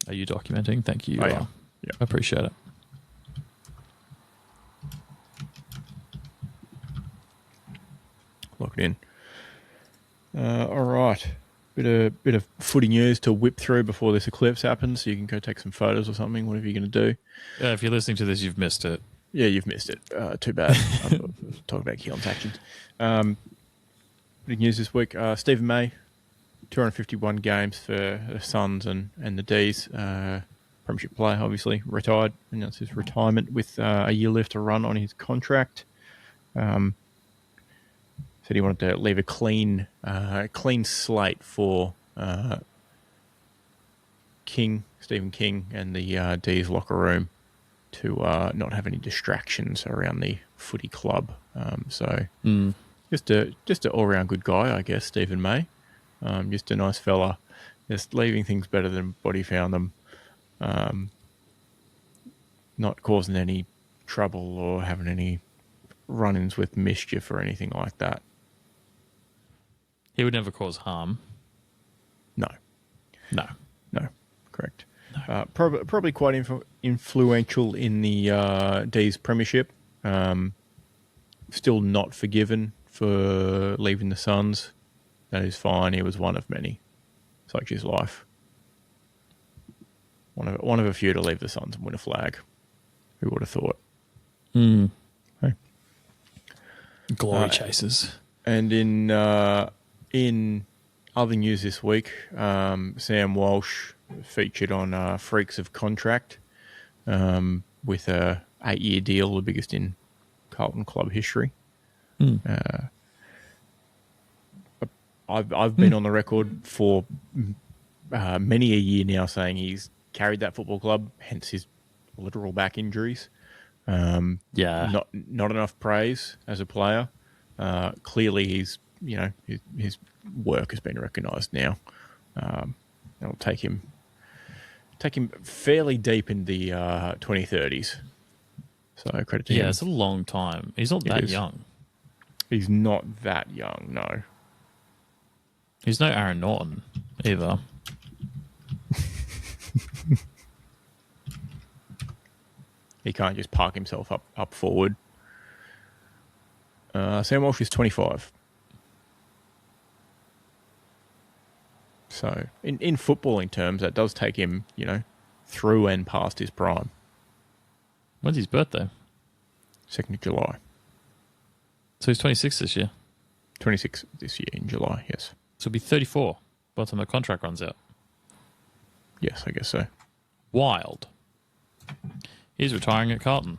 Are you documenting? Thank you. I am. Yeah. I appreciate it. Lock it in. All right. Bit of footy news to whip through before this eclipse happens, so you can go take some photos or something, whatever you're going to do. If you're listening to this, you've missed it. Yeah, you've missed it. Too bad. I'm talking about Keelan's actions. Big news this week. Stephen May, 251 games for the Suns and the D's. Premiership player, obviously, retired. Announced his retirement with a year left to run on his contract. Said he wanted to leave a clean slate for Stephen King, and the D's locker room to not have any distractions around the footy club. Just an all-round good guy, I guess, Stephen May. Just a nice fella, just leaving things better than what he found them. Not causing any trouble or having any run-ins with mischief or anything like that. He would never cause harm. No, correct. No. Probably quite influential in the D's premiership. Still not forgiven for leaving the Suns. That is fine. He was one of many. Such is life. One of a few to leave the Suns and win a flag. Who would have thought? Hey. Glory chasers. And in other news this week, Sam Walsh featured on Freaks of Contract with a 8-year deal, the biggest in Carlton club history. I've been on the record for many a year now saying he's carried that football club, hence his literal back injuries. Not enough praise as a player. Clearly, his work has been recognised now. It'll take him fairly deep in the 2030s. So credit to him. Yeah, it's a long time. He's not that young. He's not that young, no. He's no Aaron Norton either. He can't just park himself up forward. Sam Walsh is 25. So in footballing terms, that does take him, through and past his prime. When's his birthday? 2nd of July. So he's 26 this year. 26 this year in July, yes. So he'll be 34 by the time the contract runs out. Yes, I guess so. Wild. He's retiring at Carlton.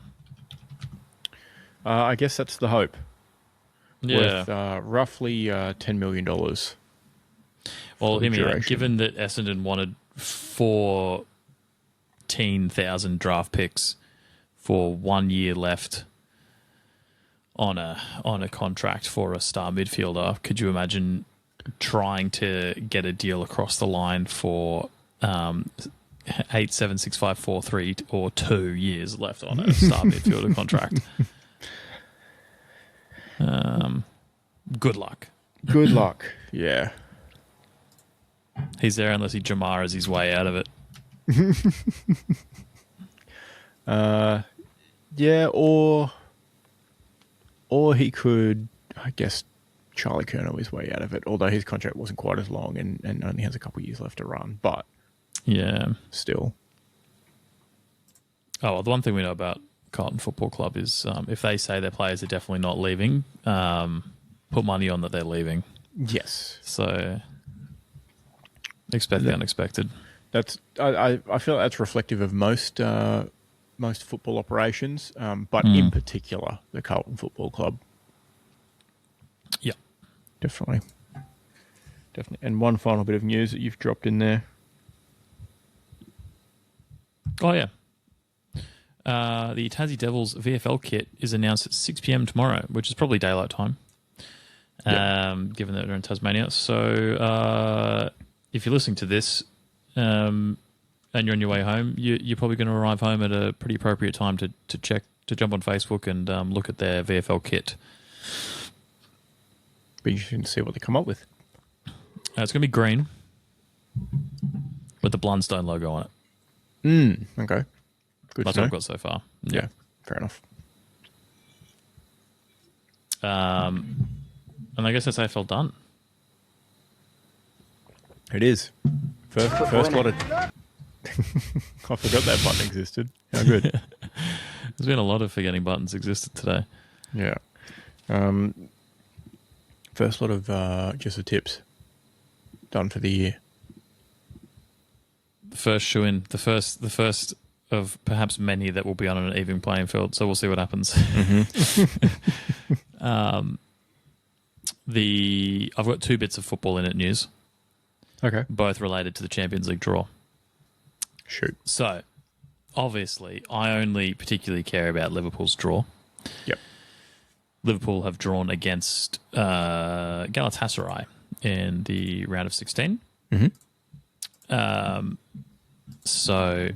I guess that's the hope. Yeah. With roughly $10 million. Well, hear me out. duration. Given that Essendon wanted 14,000 draft picks for 1 year left on a contract for a star midfielder, could you imagine trying to get a deal across the line for 8, 7, 6, 5, 4, 3 or 2 years left on a star midfielder contract? Good luck. Good luck. Yeah. He's there unless he Jamaras his way out of it. Yeah, or he could, I guess, Charlie Curnow his way out of it, although his contract wasn't quite as long and only has a couple of years left to run, but Yeah. still. Oh, well, the one thing we know about Carlton Football Club is if they say their players are definitely not leaving, put money on that they're leaving. Yes. So expect the unexpected. That's I feel that's reflective of most football operations, but in particular the Carlton Football Club. Yeah. Definitely. And one final bit of news that you've dropped in there. Oh, yeah. The Tassie Devils VFL kit is announced at 6 p.m. tomorrow, which is probably daylight time, given that they're in Tasmania. So if you're listening to this and you're on your way home, you're probably going to arrive home at a pretty appropriate time to jump on Facebook and look at their VFL kit. Be interesting to see what they come up with. It's going to be green with the Blundstone logo on it. Okay. Good That's to what know. I've got so far. Yeah, fair enough. And I guess that's AFL done. It is. First lot of... I forgot that button existed. How good. There's been a lot of forgetting buttons existed today. Yeah. First lot of just the tips done for the year. The first shoe-in, the first of perhaps many that will be on an even playing field. So we'll see what happens. I've got 2 bits of football in it news, Okay. both related to the Champions League draw. Shoot. So, obviously, I only particularly care about Liverpool's draw. Yep. Liverpool have drawn against Galatasaray in the round of 16. So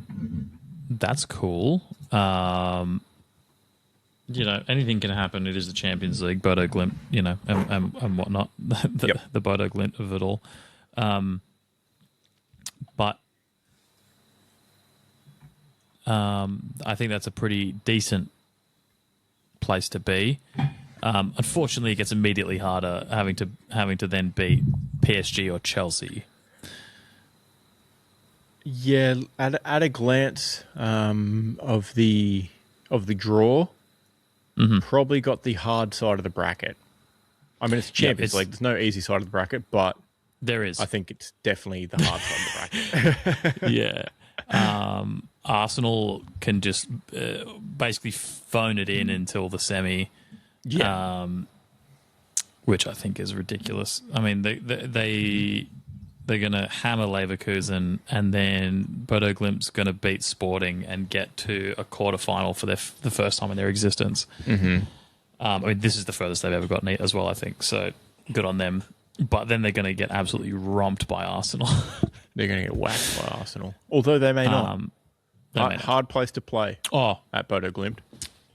that's cool. Anything can happen. It is the Champions League, Bodo Glimt, and whatnot. The Bodo Glimt of it all. But I think that's a pretty decent place to be. Unfortunately, it gets immediately harder having to then beat PSG or Chelsea. Yeah, at a glance of the draw, probably got the hard side of the bracket. I mean, it's the Champions League. There's no easy side of the bracket, but there is. I think it's definitely the hard side of the bracket. Yeah. Arsenal can just basically phone it in until the semi, which I think is ridiculous. I mean, they're going to hammer Leverkusen, and then Bodo Glimt's going to beat Sporting and get to a quarterfinal for the first time in their existence. I mean, this is the furthest they've ever gotten as well, I think. So good on them. But then they're going to get absolutely romped by Arsenal. They're going to get whacked by Arsenal. Although they may not. Hard place to play at Bodo Glimt.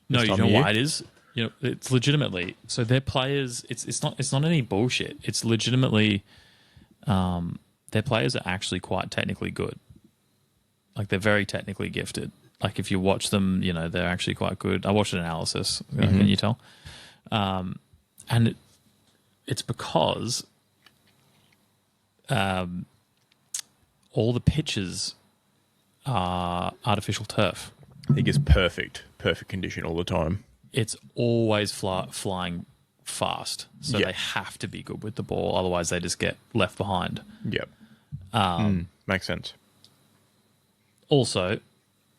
No, you know why it is? It's legitimately... So their players... It's not any bullshit. It's legitimately... their players are actually quite technically good. Like, they're very technically gifted. Like, if you watch them, they're actually quite good. I watched an analysis. Can you tell? And it's because all the pitches are artificial turf. I think it's perfect condition all the time. it's always flying fast. So Yeah. they have to be good with the ball. Otherwise, they just get left behind. Yep. Makes sense. Also,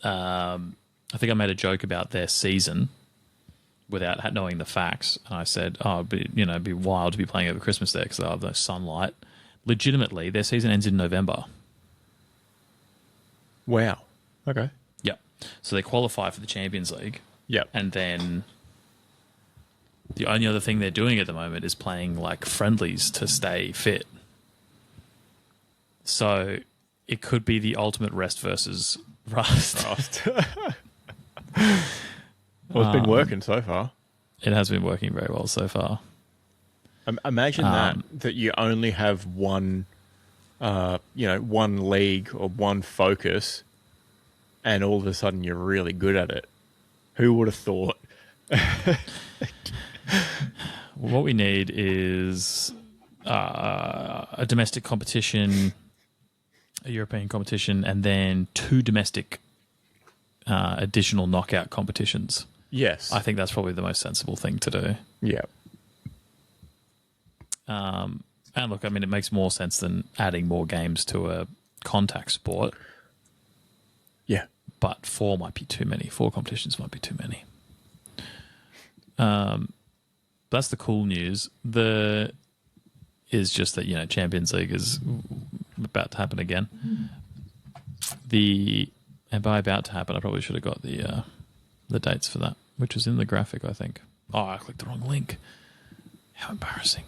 I think I made a joke about their season without knowing the facts. And I said, it'd be wild to be playing over Christmas there because they'll have no sunlight. Legitimately, their season ends in November. Wow. Okay. Yep. So they qualify for the Champions League. Yep. And then the only other thing they're doing at the moment is playing like friendlies to stay fit. So it could be the ultimate rest versus rust. Well, it's been working so far. It has been working very well so far. Imagine that you only have one, one league or one focus, and all of a sudden you're really good at it. Who would have thought? What we need is a domestic competition, a European competition, and then 2 domestic additional knockout competitions. Yes. I think that's probably the most sensible thing to do. Yeah. And look, I mean, it makes more sense than adding more games to a contact sport. Yeah. But 4 might be too many. 4 competitions might be too many. That's the cool news. Is just that, Champions League is about to happen again. And by about to happen, I probably should have got the dates for that, which was in the graphic, I think. Oh, I clicked the wrong link. How embarrassing.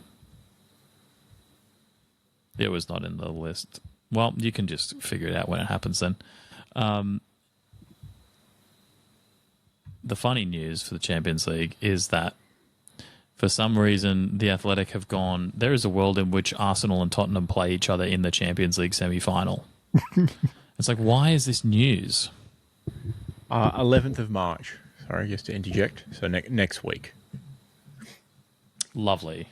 It was not in the list. Well, you can just figure it out when it happens then. The funny news for the Champions League is that for some reason, the Athletic have gone, there is a world in which Arsenal and Tottenham play each other in the Champions League semi-final. It's like, why is this news? 11th of March. Sorry, just to interject. So next week. Lovely.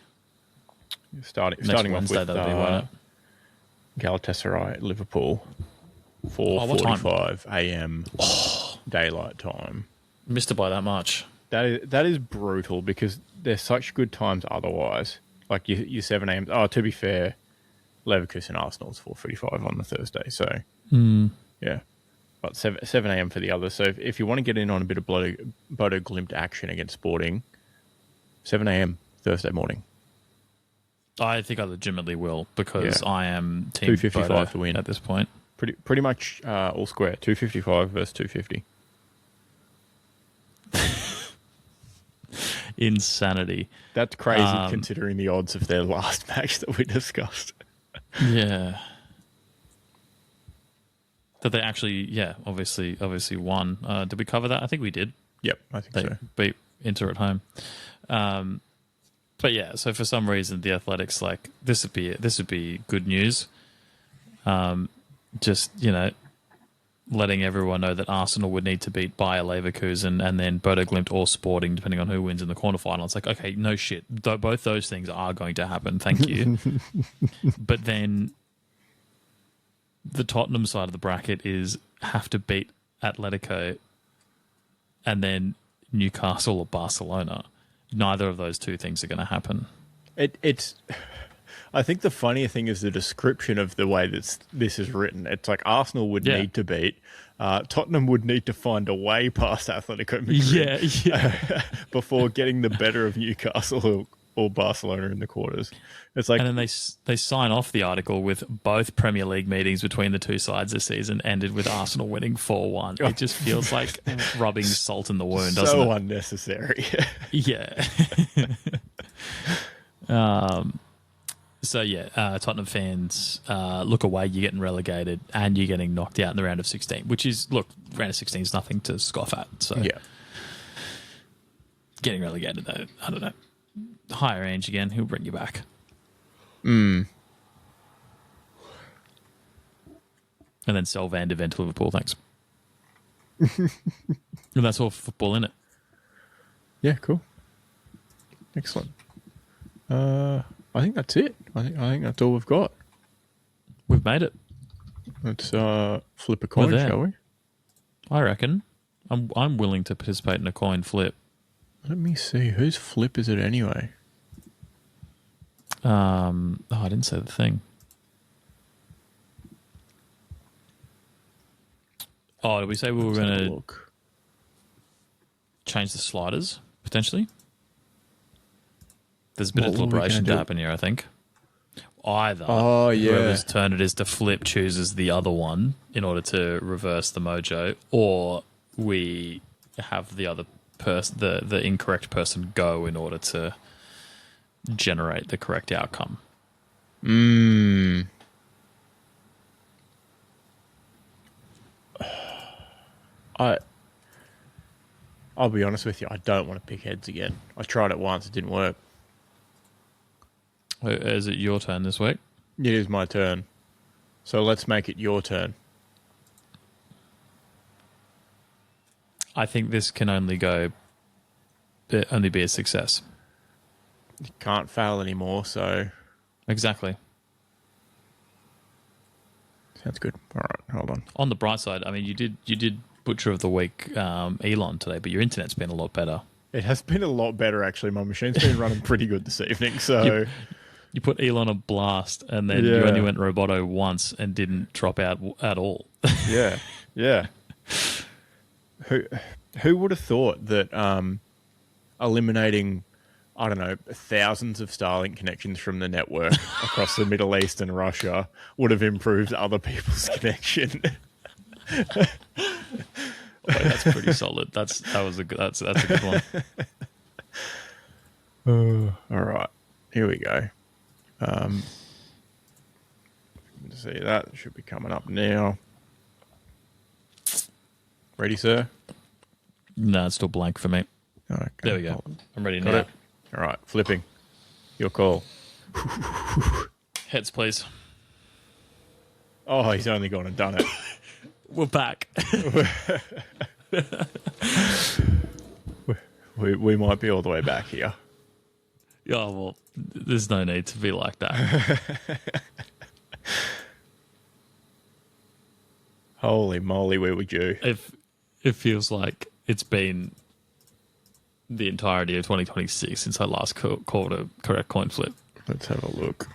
Starting off Wednesday, with that'll be, won't it? Galatasaray at Liverpool. what time? 4:45 a.m. daylight time. Missed it by that much. That is brutal because they're such good times otherwise. Like your 7 a.m. Oh, to be fair, Leverkusen Arsenal is 4:45 on the Thursday. So yeah, but 7 a.m. for the others. So if you want to get in on a bit of Bodo Glimt action against Sporting, 7 a.m. Thursday morning. I think I legitimately will because I am team 255 Bodo to win at this point. Pretty much all square. 255 versus 250. Insanity. That's crazy considering the odds of their last match that we discussed. Yeah. That they actually, obviously won. Did we cover that? I think we did. Yep, I think They so. beat Inter at home. But yeah, so for some reason the Athletics this would be good news. Just letting everyone know that Arsenal would need to beat Bayer Leverkusen and then Bodo Glimt or Sporting, depending on who wins in the quarterfinal. It's like, okay, no shit. Both those things are going to happen. Thank you. But then the Tottenham side of the bracket is have to beat Atletico and then Newcastle or Barcelona. Neither of those two things are going to happen. It's. I think the funnier thing is the description of the way that this is written. It's like Arsenal would need to beat, Tottenham would need to find a way past Atletico Madrid before getting the better of Newcastle or Barcelona in the quarters. It's like, and then they sign off the article with both Premier League meetings between the two sides this season ended with Arsenal winning 4-1. It just feels like rubbing salt in the wound, doesn't it? So unnecessary. Yeah. So Tottenham fans, look away, you're getting relegated and you're getting knocked out in the round of 16, which is, look, round of 16 is nothing to scoff at. So yeah. Getting relegated, though, I don't know. Higher range again, he'll bring you back. Mm. And then sell Van de Ven to Liverpool, thanks. And that's all for football, innit? Yeah, cool. Excellent. I think that's it. I think that's all we've got. We've made it. Let's flip a coin, shall we? I reckon. I'm willing to participate in a coin flip. Let me see. Whose flip is it anyway? I didn't say the thing. Oh, did we say we were Let's have a going to look. change the sliders, potentially? There's a bit What of were we gonna deliberation to do? happen here, I think. Either Oh, yeah. whoever's turn it is to flip chooses the other one in order to reverse the mojo, or we have the other person, the incorrect person, go in order to generate the correct outcome. I'll be honest with you. I don't want to pick heads again. I tried it once. It didn't work. Is it your turn this week? It is my turn. So let's make it your turn. I think this can only be a success. You can't fail anymore, so Exactly. sounds good. All right, hold on. On the bright side, I mean, you did Butcher of the Week Elon today, but your internet's been a lot better. It has been a lot better, actually. My machine's been running pretty good this evening, so... You put Elon on blast, and then you only went Roboto once and didn't drop out at all. Yeah, yeah. Who would have thought that eliminating, I don't know, thousands of Starlink connections from the network across the Middle East and Russia would have improved other people's connection? Oh, that's pretty solid. That's a good one. All right, here we go. See, that should be coming up now. Ready, sir? No, it's still blank for me. Okay. There we go. I'm ready Got now. it. All right, flipping. Your call. Heads, please. Oh, he's only gone and done it. We're back. we might be all the way back here. Yeah, well, there's no need to be like that. Holy moly, where would you? It feels like it's been the entirety of 2026 since I last called a correct coin flip. Let's have a look.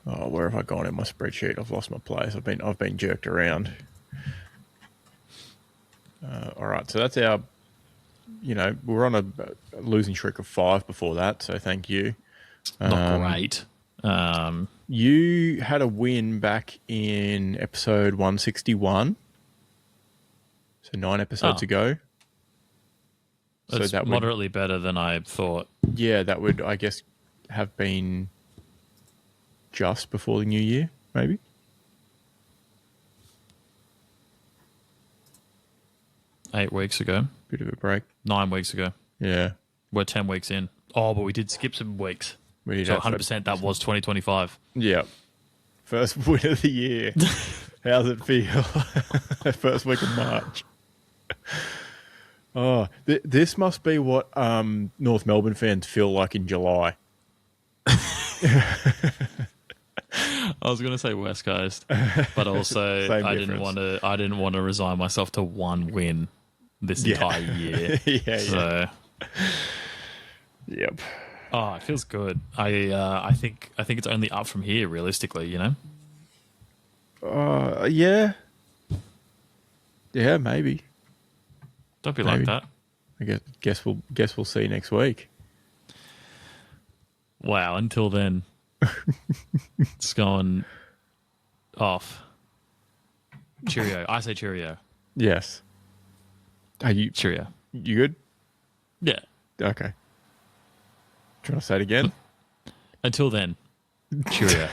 Oh, where have I gone in my spreadsheet? I've lost my place. I've been jerked around. All right, so that's our. We're on a losing streak of 5 before that, so thank you. Not great. You had a win back in episode 161, so 9 episodes ago. That's so that moderately better than I thought. Yeah, that would, I guess, have been just before the new year, maybe. Eight weeks ago. Bit of a break. 9 weeks ago. Yeah. We're 10 weeks in. Oh, but we did skip some weeks. We did So have 100% that was 2025. Yeah. First win of the year. How's it feel? First week of March. Oh, this must be what North Melbourne fans feel like in July. I was going to say West Coast, but also I didn't want to resign myself to one win this entire year. So, Yep. Oh, it feels good. I think it's only up from here, realistically. Yeah. Yeah, maybe. Don't be like that. I guess we'll see next week. Wow. Until then, it's going off. Cheerio. I say cheerio. Yes. Are you Cheerio. You good? Yeah. Okay. Do you want to say it again? Until then, cheerio.